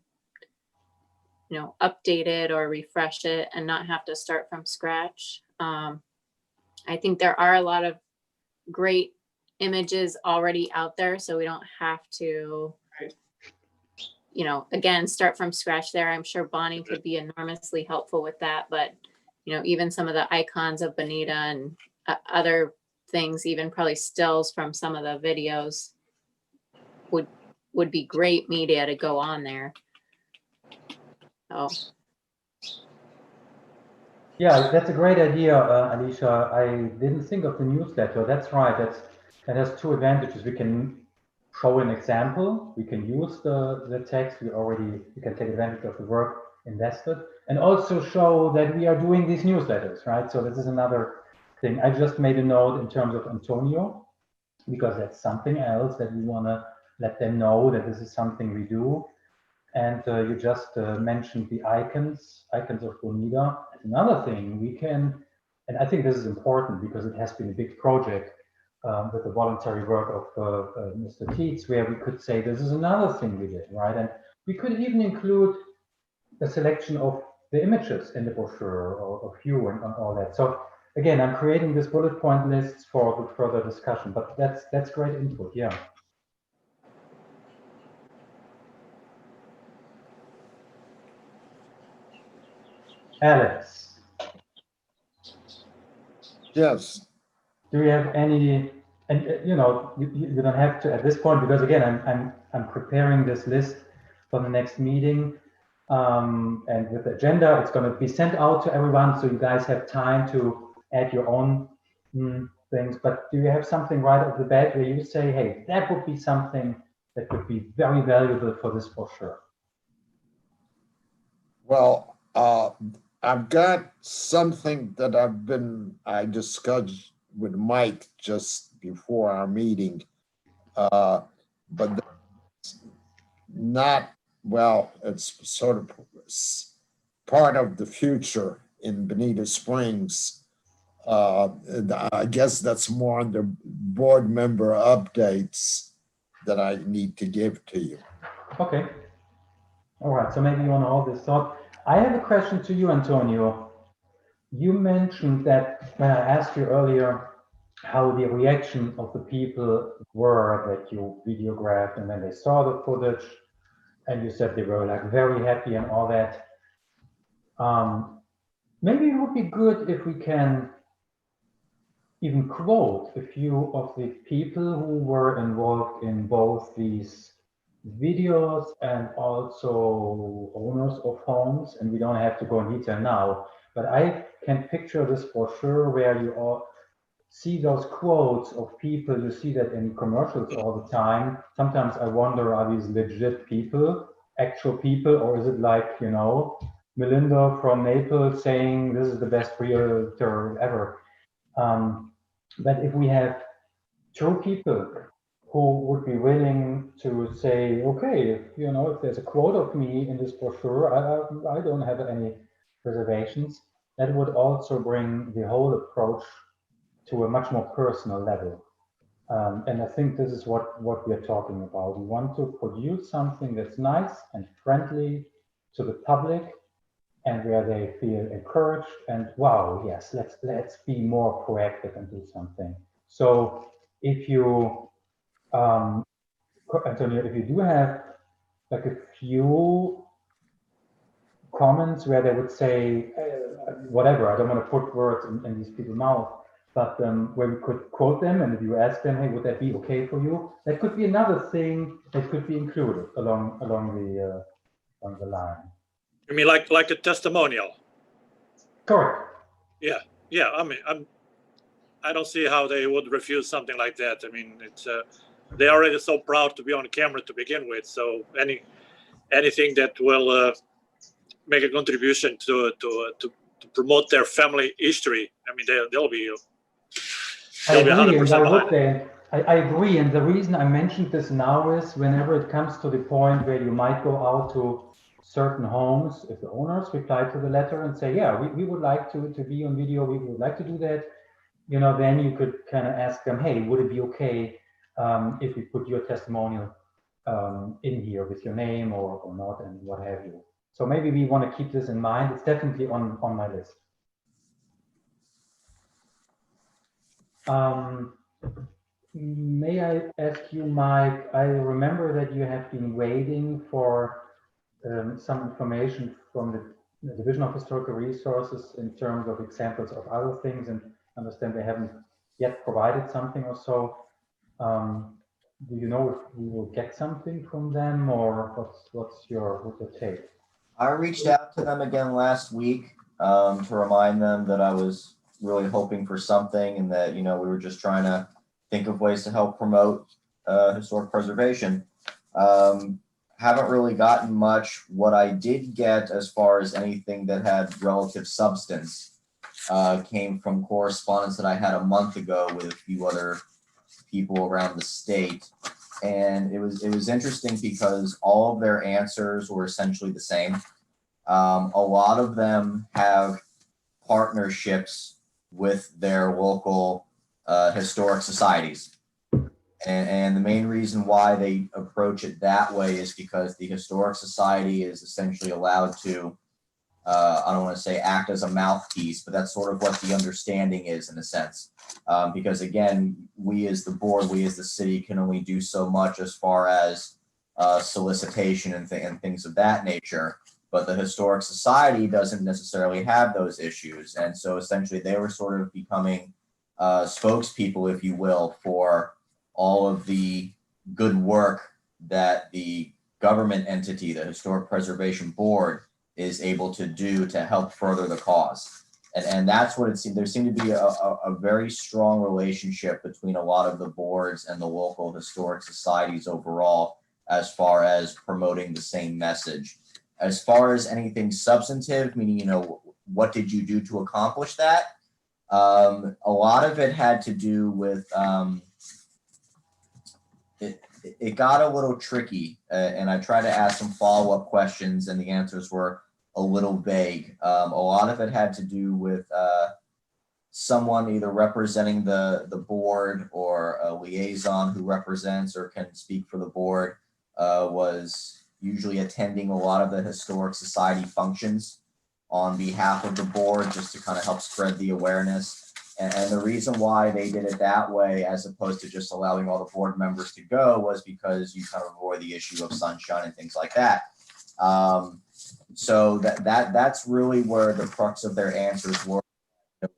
you know, update it or refresh it and not have to start from scratch. I think there are a lot of great images already out there, so we don't have to, you know, again, start from scratch there. I'm sure Bonnie could be enormously helpful with that, but, you know, even some of the icons of Bonita and other things, even probably stills from some of the videos would be great media to go on there. So. Yeah, that's a great idea, Alicia. I didn't think of the newsletter. That's right. That has two advantages. We can show an example. We can use the text. We can take advantage of the work invested, and also show that we are doing these newsletters, right? So this is another thing. I just made a note in terms of Antonio, because that's something else that we want to let them know that this is something we do. And you just mentioned the icons of Bonita. Another thing we can, and I think this is important because it has been a big project with the voluntary work of Mr. Tietz, where we could say this is another thing we did, right? And we could even include a selection of the images in the brochure of you and all that. So again, I'm creating this bullet point lists for the further discussion, but that's great input, yeah. Alex. Yes. Do you have any, and you know, you don't have to at this point, because again, I'm preparing this list for the next meeting. And with the agenda, it's going to be sent out to everyone, so you guys have time to add your own things. But do you have something right off the bat where you say, hey, that would be something that would be very valuable for this brochure? Well, I've got something that I discussed with Mike just before our meeting, but that's not, well, it's sort of part of the future in Bonita Springs. I guess that's more on the board member updates that I need to give to you. Okay. All right, so maybe you want to hold this thought. I have a question to you, Antonio. You mentioned that when I asked you earlier how the reaction of the people were that you videographed and then they saw the footage, and you said they were like very happy and all that. Maybe it would be good if we can even quote a few of the people who were involved in both these videos and also owners of homes, and we don't have to go in detail now, but I can picture this brochure where you all see those quotes of people. You see that in commercials all the time. Sometimes I wonder, are these legit people, actual people, or is it like, you know, Melinda from Naples saying this is the best realtor ever? But if we have true people who would be willing to say, okay, if there's a quote of me in this brochure, I don't have any reservations, that would also bring the whole approach to a much more personal level. And I think this is what we are talking about. We want to produce something that's nice and friendly to the public, and where they feel encouraged and wow, yes, let's be more proactive and do something. So if you Antonio, if you do have like a few comments where they would say, whatever, I don't want to put words in these people's mouth, but where we could quote them, and if you ask them, hey, would that be okay for you? That could be another thing that could be included along the line. You mean like a testimonial? Correct. Yeah. I mean, I don't see how they would refuse something like that. I mean, it's they're already so proud to be on camera to begin with. So anything that will make a contribution to promote their family history, I mean, they'll be 100% behind. I agree, and the reason I mentioned this now is whenever it comes to the point where you might go out to certain homes, if the owners reply to the letter and say, yeah, we would like to be on video, we would like to do that, then you could kind of ask them, hey, would it be okay if we put your testimonial in here with your name or not, and what have you. So maybe we want to keep this in mind. It's definitely on my list. May I ask you, Mike, I remember that you have been waiting for some information from the Division of Historical Resources in terms of examples of other things, and understand they haven't yet provided something or so. Do you know if we will get something from them, or what's your take? I reached out to them again last week to remind them that I was really hoping for something, and that we were just trying to think of ways to help promote historic preservation. Haven't really gotten much. What I did get, as far as anything that had relative substance, came from correspondence that I had a month ago with a few other people around the state. And it was interesting because all of their answers were essentially the same. A lot of them have partnerships with their local historic societies. And the main reason why they approach it that way is because the historic society is essentially allowed to, I don't want to say act as a mouthpiece, but that's sort of what the understanding is in a sense. Because again, we as the board, we as the city can only do so much as far as solicitation and things of that nature. But the historic society doesn't necessarily have those issues. And so essentially they were sort of becoming spokespeople, if you will, for all of the good work that the government entity, the Historic Preservation Board, is able to do to help further the cause. And that's what it seemed. There seemed to be a very strong relationship between a lot of the boards and the local historic societies overall, as far as promoting the same message. As far as anything substantive, meaning, what did you do to accomplish that? A lot of it had to do with, it got a little tricky, and I tried to ask some follow-up questions, and the answers were a little vague. A lot of it had to do with someone either representing the board, or a liaison who represents or can speak for the board was usually attending a lot of the historic society functions on behalf of the board, just to kind of help spread the awareness. And the reason why they did it that way, as opposed to just allowing all the board members to go, was because you kind of avoid the issue of sunshine and things like that. So that's really where the crux of their answers were.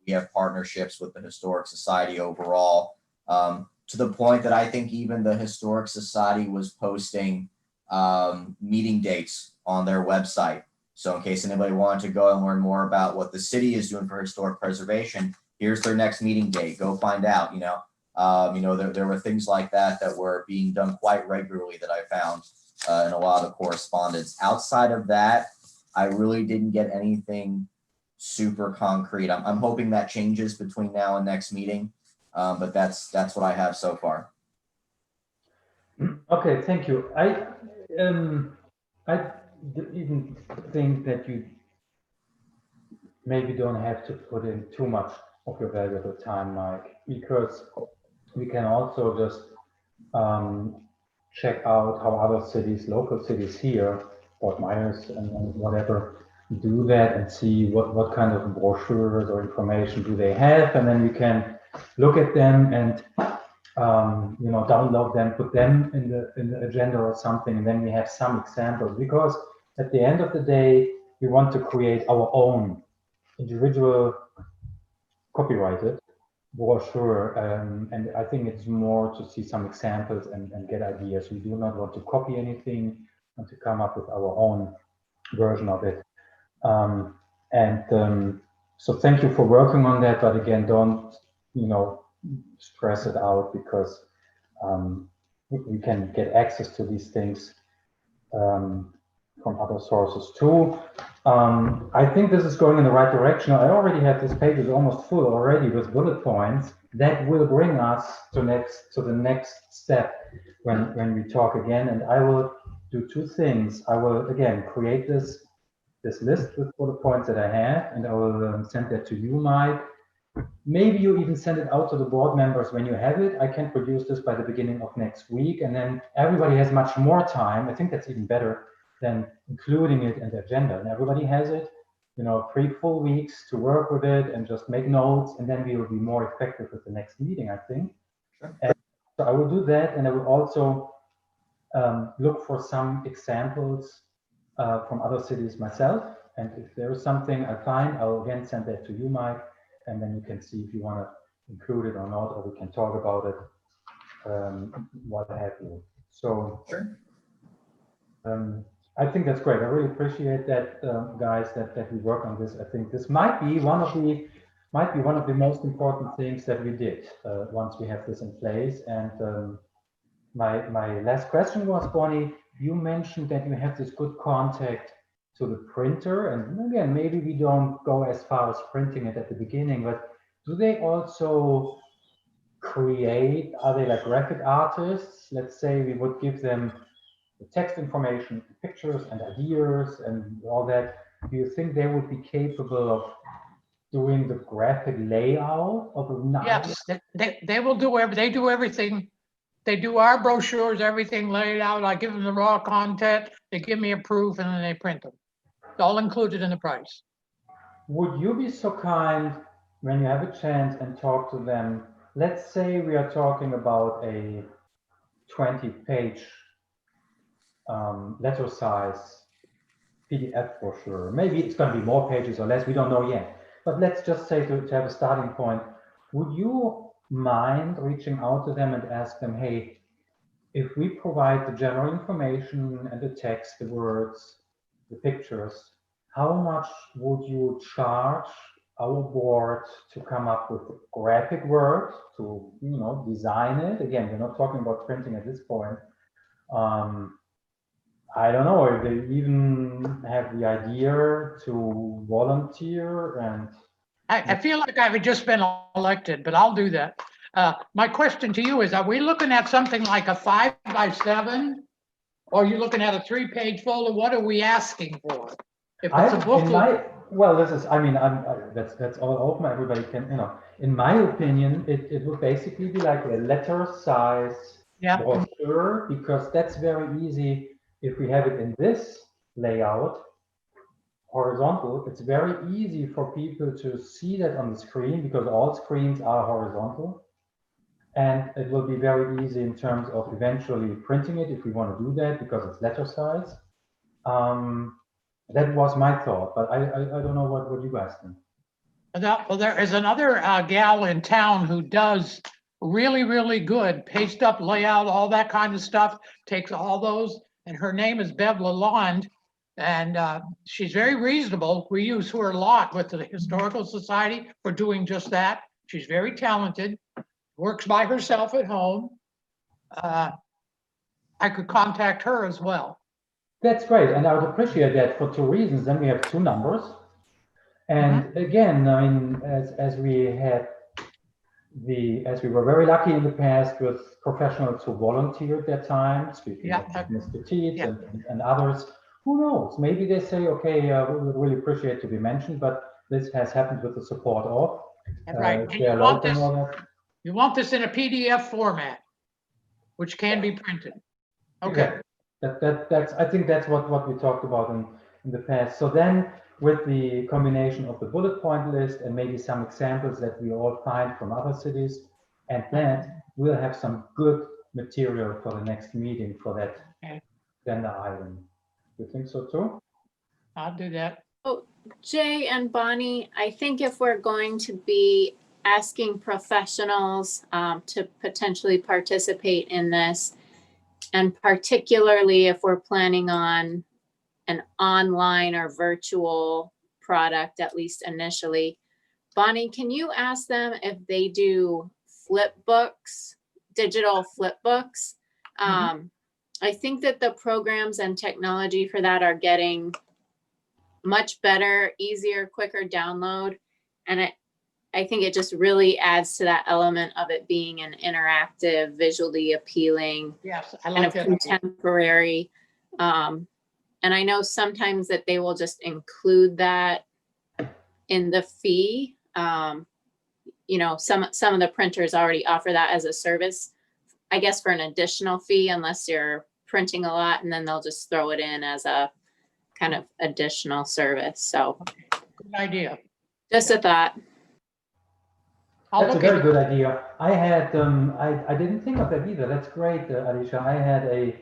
We have partnerships with the Historic Society overall, to the point that I think even the Historic Society was posting meeting dates on their website. So in case anybody wanted to go and learn more about what the city is doing for historic preservation, here's their next meeting date. Go find out. There were things like that were being done quite regularly that I found in a lot of the correspondence. Outside of that, I really didn't get anything super concrete. I'm hoping that changes between now and next meeting, but that's what I have so far. Okay, thank you. I even think that you maybe don't have to put in too much of your valuable time, Mike, because we can also just check out how other cities, local cities here, Fort Myers and whatever, do that, and see what kind of brochures or information do they have, and then you can look at them and download them, put them in the agenda or something, and then we have some examples. Because at the end of the day, we want to create our own individual copyrighted brochure, and I think it's more to see some examples and get ideas. We do not want to copy anything, and to come up with our own version of it. So thank you for working on that, but again, don't stress it out, because we can get access to these things from other sources too. I think this is going in the right direction. I already have this page is almost full already with bullet points that will bring us to the next step when we talk again. And I will do two things. I will again create this list with bullet points that I have, and I will send that to you, Mike. maybe you even send it out to the board members when you have it. I can produce this by the beginning of next week, and then everybody has much more time. I think that's even better than including it in the agenda. And everybody has it, 3 full weeks to work with it and just make notes, and then we will be more effective with the next meeting, I think. Sure. And so I will do that, and I will also look for some examples from other cities myself. And if there is something I find, I'll again send that to you, Mike, and then you can see if you want to include it or not, or we can talk about it, what have you. So Sure. I think that's great. I really appreciate that, guys, that we work on this. I think this might be one of the most important things that we did once we have this in place. And my last question was, Bonnie, you mentioned that you have this good contact to the printer, and again, maybe we don't go as far as printing it at the beginning, but do they also create, are they like graphic artists? Let's say we would give them the text information, pictures and ideas and all that. Do you think they would be capable of doing the graphic layout of a nice? Yes, they will do they do everything. They do our brochures, everything laid out. I give them the raw content, they give me a proof, and then they print them. It's all included in the price. Would you be so kind when you have a chance and talk to them? Let's say we are talking about a 20-page letter size PDF brochure. Maybe it's going to be more pages or less, we don't know yet. But let's just say to have a starting point, would you mind reaching out to them and ask them, hey, if we provide the general information and the text, the words, the pictures, how much would you charge our board to come up with graphic work, to design it? Again, we're not talking about printing at this point. I don't know if they even have the idea to volunteer. And I feel like I've just been elected, but I'll do that. My question to you is, are we looking at something like a 5x7? Or are you looking at a 3-page folder? What are we asking for? If it's a booklet. This is, that's all open. Everybody can, in my opinion, it would basically be like a letter size brochure, because that's very easy. If we have it in this layout, horizontal, it's very easy for people to see that on the screen, because all screens are horizontal. And it will be very easy in terms of eventually printing it if we want to do that, because it's letter size. That was my thought, but I don't know what you guys think. Well, there is another gal in town who does really, really good paste up layout, all that kind of stuff, takes all those, and her name is Bev Lalonde, and she's very reasonable. We use her a lot with the Historical Society for doing just that. She's very talented, works by herself at home. I could contact her as well. That's great, and I would appreciate that for 2 reasons. Then we have 2 numbers. And again, I mean, as we were very lucky in the past with professionals who volunteered their time, speaking of Mr. Teets and others, who knows? Maybe they say, okay, we would really appreciate to be mentioned, but this has happened with the support of. Right, and you want this in a PDF format, which can be printed. Okay. That's I think that's what we talked about in the past. So then, with the combination of the bullet point list and maybe some examples that we all find from other cities, and then we'll have some good material for the next meeting for that agenda item. You think so too? I'll do that. Oh, Jay and Bonnie, I think if we're going to be asking professionals to potentially participate in this, and particularly if we're planning on an online or virtual product, at least initially, Bonnie, can you ask them if they do flip books, digital flip books? I think that the programs and technology for that are getting much better, easier, quicker download. And I think it just really adds to that element of it being an interactive, visually appealing, kind of contemporary. And I know sometimes that they will just include that in the fee. you know, some of the printers already offer that as a service, I guess for an additional fee, unless you're printing a lot, and then they'll just throw it in as a kind of additional service. So Good idea. just a thought. I'll That's a look very into good idea. I had, I didn't think of that either. That's great, Alicia. I had a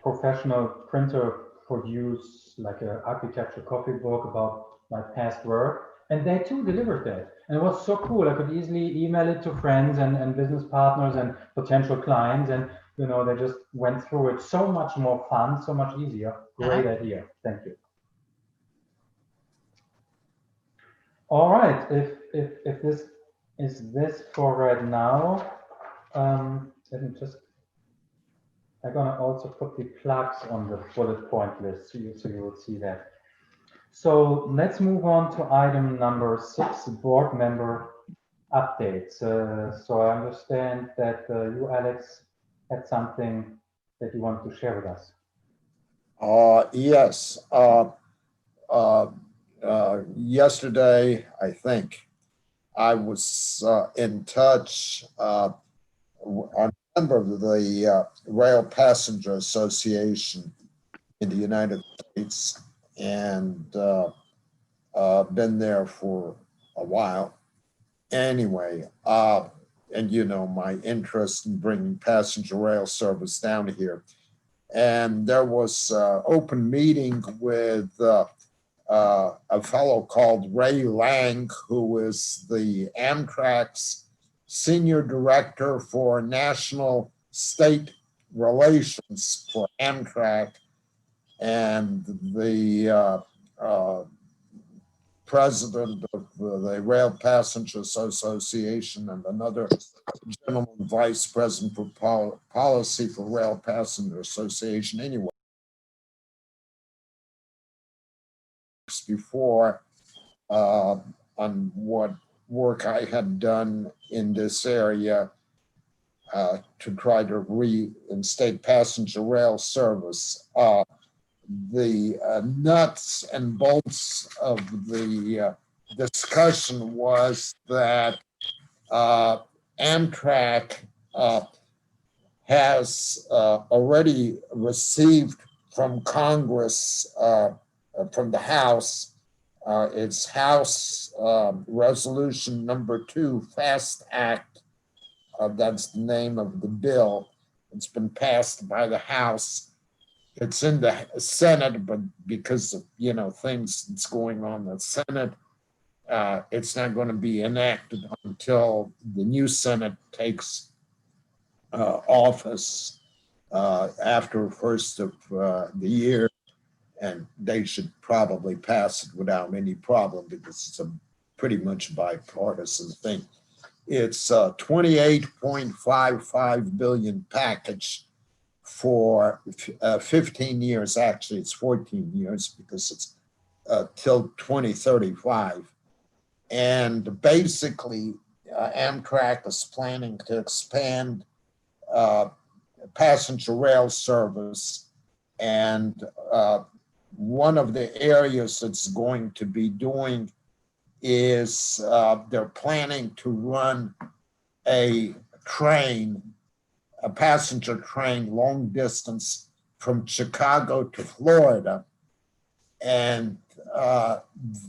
professional printer produce like an architecture copybook about my past work, and they too delivered that. And it was so cool. I could easily email it to friends and business partners and potential clients, and you know, they just went through it. So much more fun, so much easier. Great idea. Thank you. All right. If this is this for right now, let me just. I'm gonna also put the plugs on the bullet point list so you will see that. So let's move on to item number 6, board member updates. So I understand that you, Alex, had something that you wanted to share with us. Yes. Yesterday, I think, I was in touch on a member of the Rail Passenger Association in the United States, and been there for a while. Anyway, and you know my interest in bringing passenger rail service down here. And there was an open meeting with a fellow called Ray Lang, who is the Amtrak's Senior Director for National State Relations for Amtrak, and the president of the Rail Passenger Association, and another gentleman, vice president for policy for Rail Passenger Association. Anyway, before on what work I had done in this area to try to reinstate passenger rail service. The nuts and bolts of the discussion was that Amtrak has already received from Congress, from the House, its House Resolution number 2, FAST Act. That's the name of the bill. It's been passed by the House. It's in the Senate, but because of, you know, things that's going on in the Senate, it's not going to be enacted until the new Senate takes office after first of the year, and they should probably pass it without any problem because it's a pretty much bipartisan thing. It's a 28.55 billion package for 15 years. Actually, it's 14 years because it's till 2035. And basically, Amtrak is planning to expand passenger rail service. And one of the areas it's going to be doing is they're planning to run a train, a passenger train, long distance from Chicago to Florida. And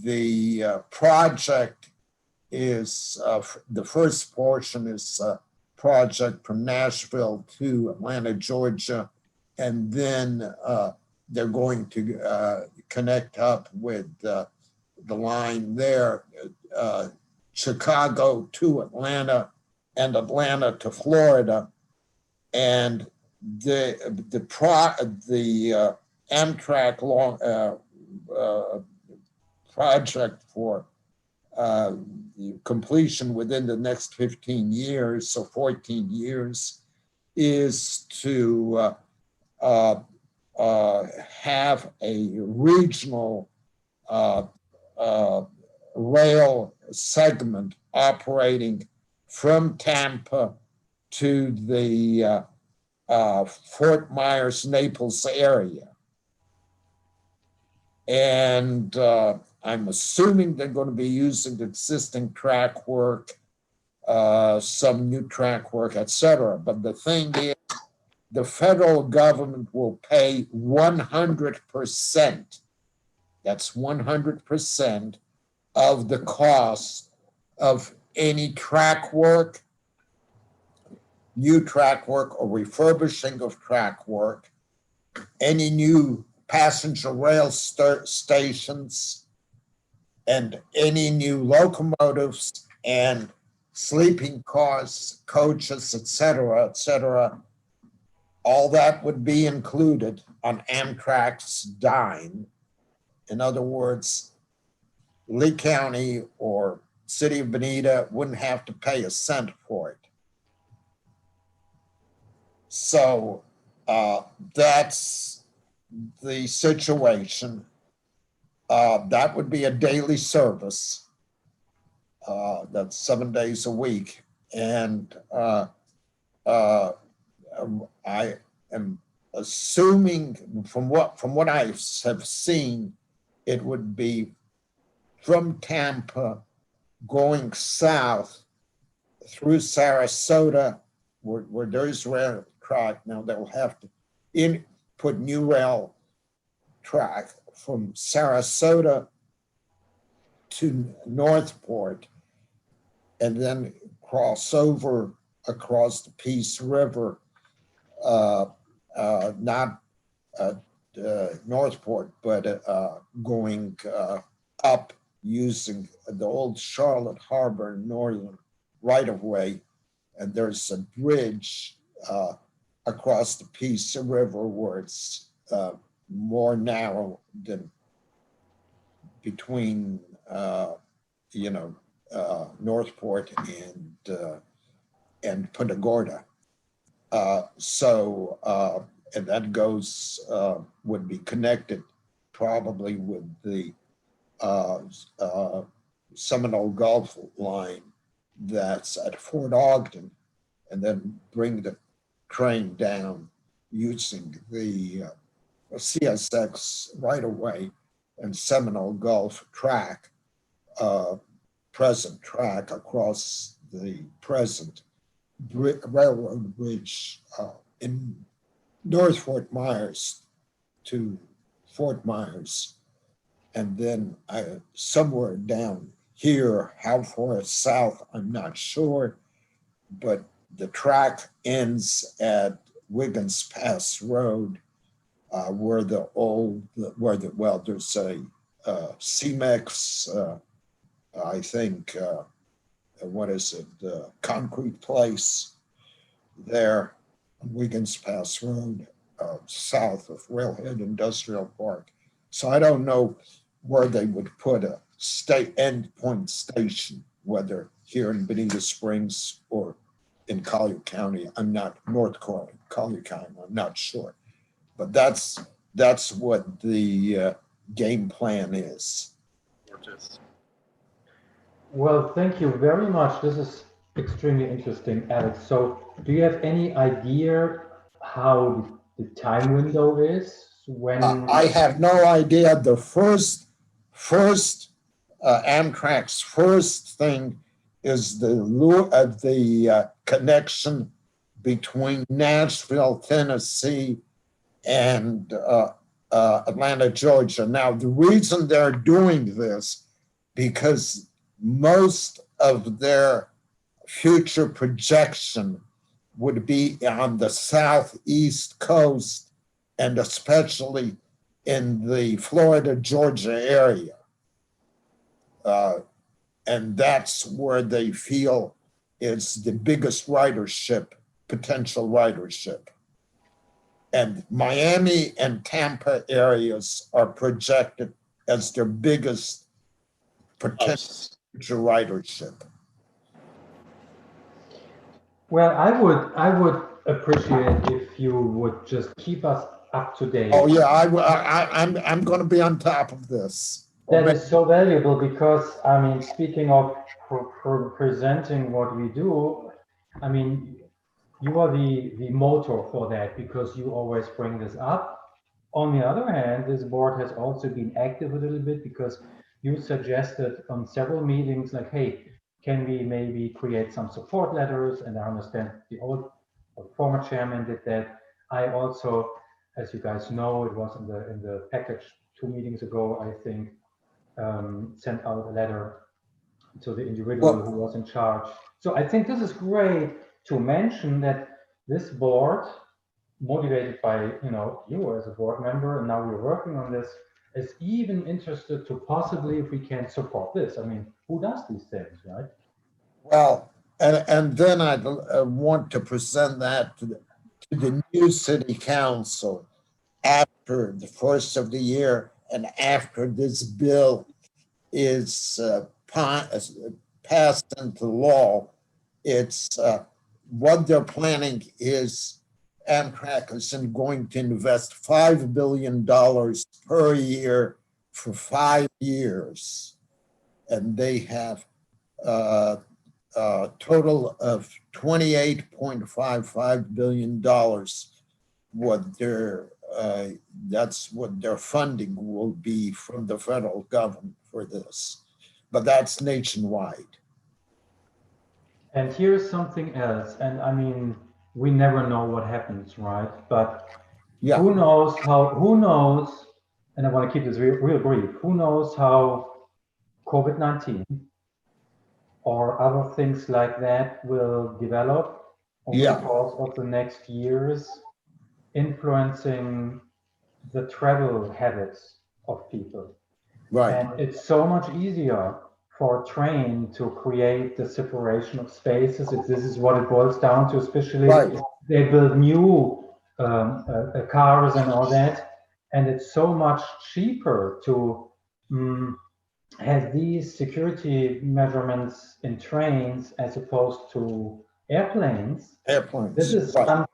the project is, the first portion is a project from Nashville to Atlanta, Georgia. And then they're going to connect up with the line there, Chicago to Atlanta and Atlanta to Florida. And the Amtrak project for completion within the next 15 years, so 14 years, is to have a regional rail segment operating from Tampa to the Fort Myers, Naples area. And I'm assuming they're going to be using existing track work some new track work, etc. But the thing is, the federal government will pay 100%. That's 100% of the cost of any track work, new track work or refurbishing of track work, any new passenger rail stations, and any new locomotives and sleeping cars, coaches, etc. All that would be included on Amtrak's dime. In other words, Lee County or City of Bonita wouldn't have to pay a cent for it. So that's the situation. That would be a daily service. That's 7 days a week. And I am assuming from what I have seen, it would be from Tampa going south through Sarasota, where there's rail track. Now they'll have to put new rail track from Sarasota to Northport, and then cross over across the Peace River, not Northport, but going up using the old Charlotte Harbor Northern right-of-way. And there's a bridge across the Peace River where it's more narrow than between, Northport and Punta Gorda. And that goes, would be connected probably with the Seminole Gulf line that's at Fort Ogden, and then bring the train down using the CSX right-of-way and Seminole Gulf track, present track across the present railroad bridge in North Fort Myers to Fort Myers. And then somewhere down here, how far south, I'm not sure, but the track ends at Wiggins Pass Road, there's a CEMEX, I think, concrete place there on Wiggins Pass Road, south of Railhead Industrial Park. So I don't know where they would put a endpoint station, whether here in Bonita Springs or in Collier County. I'm not North Collier County, I'm not sure. But that's what the game plan is. Well, thank you very much. This is extremely interesting, Alex. So do you have any idea how the time window is when? I have no idea. The first Amtrak's first thing is the connection between Nashville, Tennessee, and Atlanta, Georgia. Now, the reason they're doing this, because most of their future projection would be on the southeast coast, and especially in the Florida, Georgia area. And that's where they feel is the biggest potential ridership. And Miami and Tampa areas are projected as their biggest potential ridership. Well, I would appreciate if you would just keep us up to date. Oh yeah, I'm going to be on top of this. That is so valuable because, I mean, speaking of presenting what we do, I mean, you are the motor for that because you always bring this up. On the other hand, this board has also been active a little bit because you suggested on several meetings like, hey, can we maybe create some support letters? And I understand the old or former chairman did that. I also, as you guys know, it was in the package 2 meetings ago, I think, sent out a letter to the individual who was in charge. So I think this is great to mention that this board, motivated by you as a board member, and now we're working on this, is even interested to possibly if we can support this. I mean, who does these things, right? Well, and then I want to present that to the new city council after the first of the year and after this bill is passed into law. It's what they're planning is Amtrak is going to invest $5 billion per year for 5 years. And they have a total of $28.55 billion. That's what their funding will be from the federal government for this. But that's nationwide. And here's something else. And I mean, we never know what happens, right? But yeah, who knows, and I want to keep this real brief, who knows how COVID-19 or other things like that will develop over the course of the next years, influencing the travel habits of people. Right. And it's so much easier for a train to create the separation of spaces. This is what it boils down to, especially they build new cars and all that. And it's so much cheaper to have these security measurements in trains as opposed to airplanes. This is I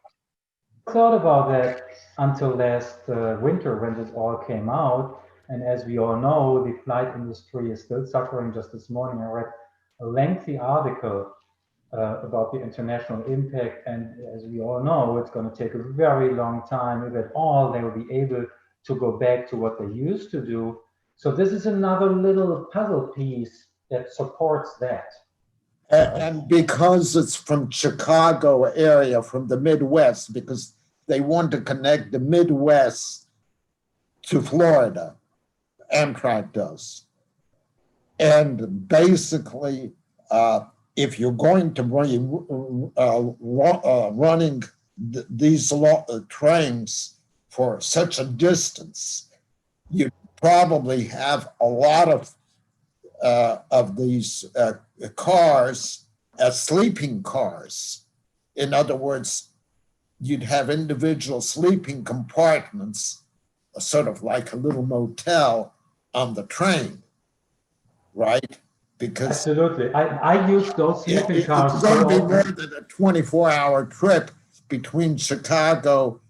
thought about that until last winter when this all came out. And as we all know, the flight industry is still suffering. Just this morning, I read a lengthy article about the international impact. And as we all know, it's going to take a very long time, if at all, they will be able to go back to what they used to do. So this is another little puzzle piece that supports that. And because it's from Chicago area, from the Midwest, because they want to connect the Midwest to Florida, Amtrak does. And basically, if you're going to running these trains for such a distance, you probably have a lot of these cars as sleeping cars. In other words, you'd have individual sleeping compartments, sort of like a little motel on the train, right? Because absolutely, I use those sleeping cars. It's going to be more than a 24-hour trip between Chicago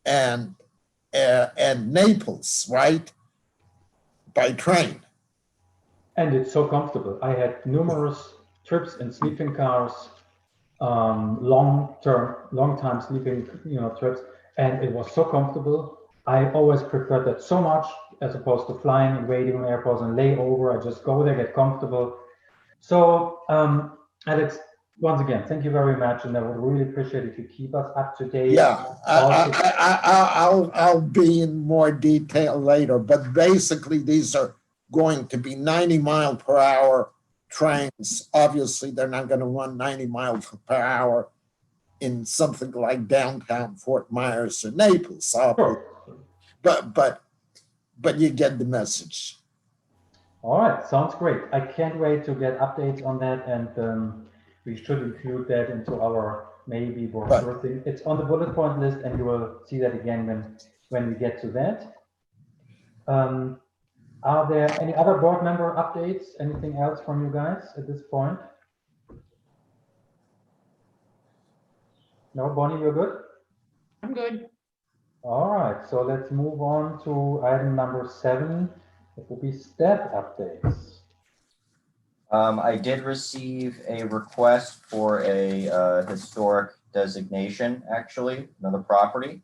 and Naples, right? By train. And it's so comfortable. I had numerous trips in sleeping cars, long time sleeping, trips, and it was so comfortable. I always preferred that so much as opposed to flying and waiting on airports and layover. I just go there, get comfortable. So, Alex, once again, thank you very much, and I would really appreciate if you keep us up to date. Yeah, I'll be in more detail later, but basically these are going to be 90-mile-per-hour trains. Obviously, they're not going to run 90 miles per hour in something like downtown Fort Myers or Naples. Sure. But you get the message. All right, sounds great. I can't wait to get updates on that, and we should include that into our maybe brochure thing. It's on the bullet point list, and you will see that again when we get to that. Are there any other board member updates? Anything else from you guys at this point? No, Bonnie, you're good? I'm good. All right, so let's move on to item number 7. It will be staff updates. I did receive a request for a historic designation, actually, another property.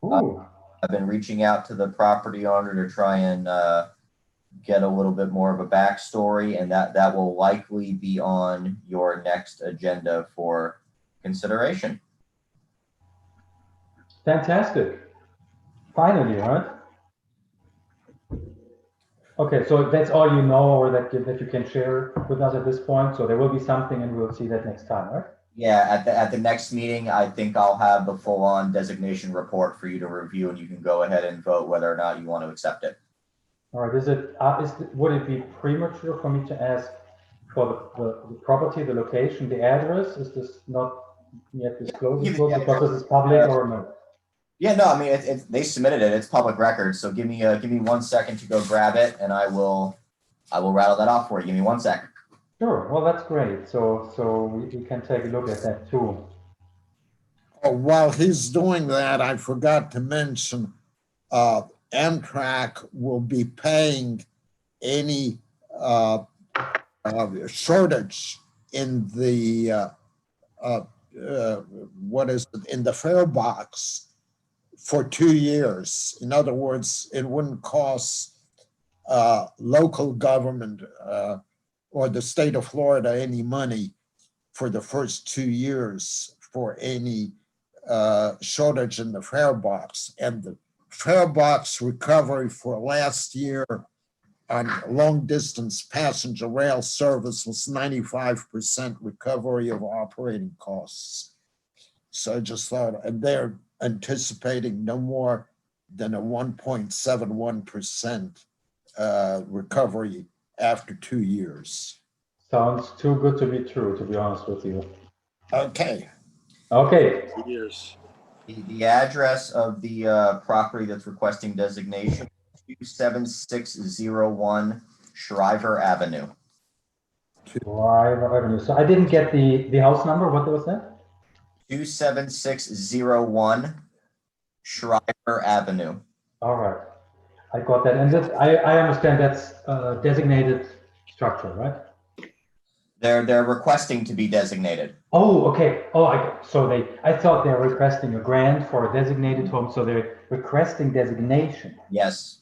Ooh. I've been reaching out to the property owner to try and get a little bit more of a backstory, and that will likely be on your next agenda for consideration. Fantastic. Finally, right? Okay, so that's all you know, or that you can share with us at this point. So there will be something, and we'll see that next time, right? Yeah, at the next meeting, I think I'll have the full-on designation report for you to review, and you can go ahead and vote whether or not you want to accept it. All right. Would it be premature for me to ask for the property, the location, the address? Is this not yet disclosed because this is public or no? Yeah, no, I mean, they submitted it. It's public record. So give me 1 second to go grab it, and I will rattle that off for you. Give me 1 second. Sure. Well, that's great. So we can take a look at that too. Oh, while he's doing that, I forgot to mention, Amtrak will be paying any shortage in the in the fare box for 2 years. In other words, it wouldn't cost local government or the state of Florida any money for the first 2 years for any shortage in the fare box. And the fare box recovery for last year on long distance passenger rail service was 95% recovery of operating costs. So I just thought, and they're anticipating no more than a 1.71% recovery after 2 years. Sounds too good to be true, to be honest with you. Okay. Okay. Years. The address of the property that's requesting designation, 27601 Shriver Avenue. Shriver Avenue. So I didn't get the house number. What was that? 27601 Shriver Avenue. All right. I got that. And I understand that's a designated structure, right? They're requesting to be designated. Oh, okay. Oh, I thought they were requesting a grant for a designated home, so they're requesting designation. Yes.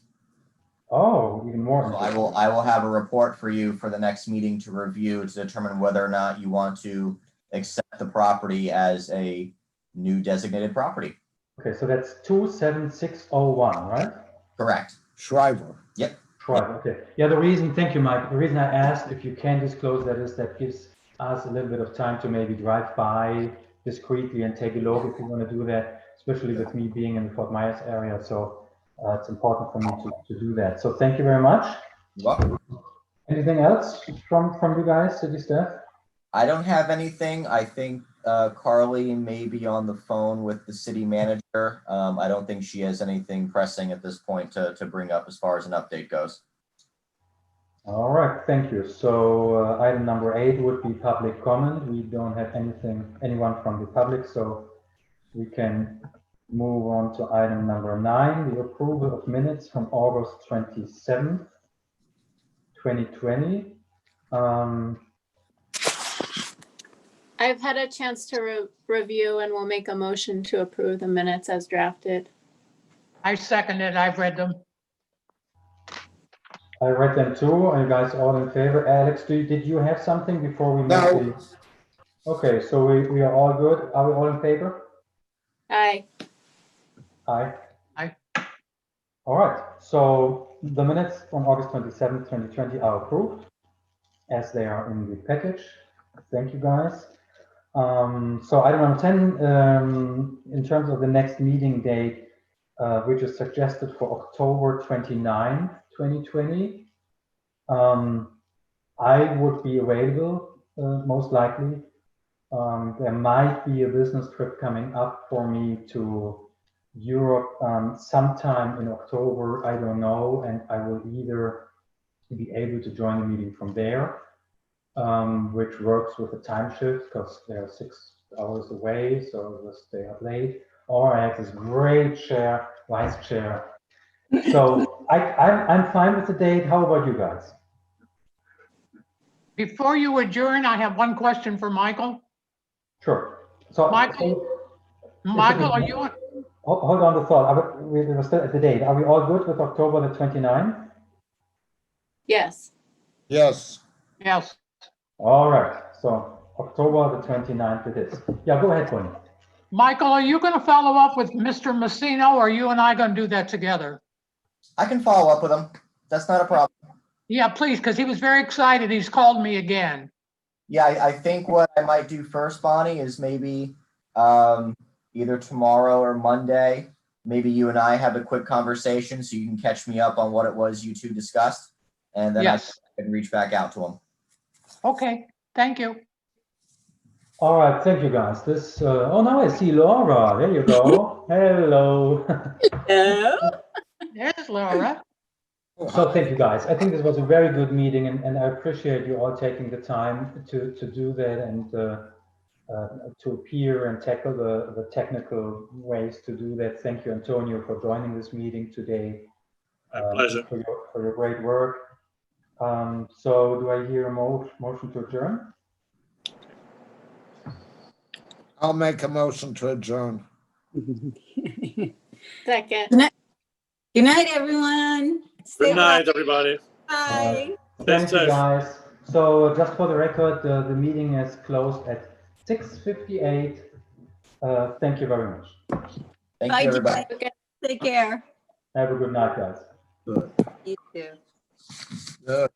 Oh, even more. So I will have a report for you for the next meeting to review to determine whether or not you want to accept the property as a new designated property. Okay, so that's 27601, right? Correct. Shriver. Yep. Shriver. Okay. Yeah, thank you, Mike. The reason I asked if you can disclose that is that gives us a little bit of time to maybe drive by discreetly and take a look if you want to do that, especially with me being in the Fort Myers area. So it's important for me to do that. So thank you very much. You're welcome. Anything else from you guys, city staff? I don't have anything. I think Carly may be on the phone with the city manager. I don't think she has anything pressing at this point to bring up as far as an update goes. All right, thank you. So item number 8 would be public comment. We don't have anyone from the public, so we can move on to item number 9, the approval of minutes from August 27th, 2020. I've had a chance to review and we'll make a motion to approve the minutes as drafted. I second it. I've read them. I read them too. Are you guys all in favor? Alex, did you have something before we No. Okay, so we are all good. Are we all in favor? Aye. Aye. Aye. All right. So the minutes from August 27th, 2020 are approved as they are in the package. Thank you, guys. So item number 10, in terms of the next meeting date, which is suggested for October 29th, 2020. I would be available, most likely. There might be a business trip coming up for me to Europe sometime in October, I don't know, and I will either be able to join the meeting from there, which works with the time shift because they're 6 hours away, so I'll just stay up late, or I have this great vice chair. So I'm fine with the date. How about you guys? Before you adjourn, I have one question for Michael. Sure. So Michael, are you? Hold on the thought. We were still at the date. Are we all good with October the 29th? Yes. Yes. Yes. All right, so October the 29th it is. Yeah, go ahead, Bonnie. Michael, are you going to follow up with Mr. Messino, or are you and I going to do that together? I can follow up with him. That's not a problem. Yeah, please, because he was very excited. He's called me again. Yeah, I think what I might do first, Bonnie, is maybe either tomorrow or Monday, maybe you and I have a quick conversation so you can catch me up on what it was you two discussed. And then Yes. I can reach back out to him. Okay, thank you. All right, thank you guys. This, oh, now I see Laura. There you go. Hello. There's Laura. So thank you guys. I think this was a very good meeting and I appreciate you all taking the time to do that and to appear and tackle the technical ways to do that. Thank you, Antonio, for joining this meeting today. My pleasure. For your great work. So do I hear a motion to adjourn? I'll make a motion to adjourn. Second. Good night, everyone. Stay Good night, everybody. Bye. Thank you, safe. guys. So just for the record, the meeting is closed at 6:58. Thank you very much. Thank Bye, you, everybody. Okay. Take care. Have a good night, guys. You too. Good.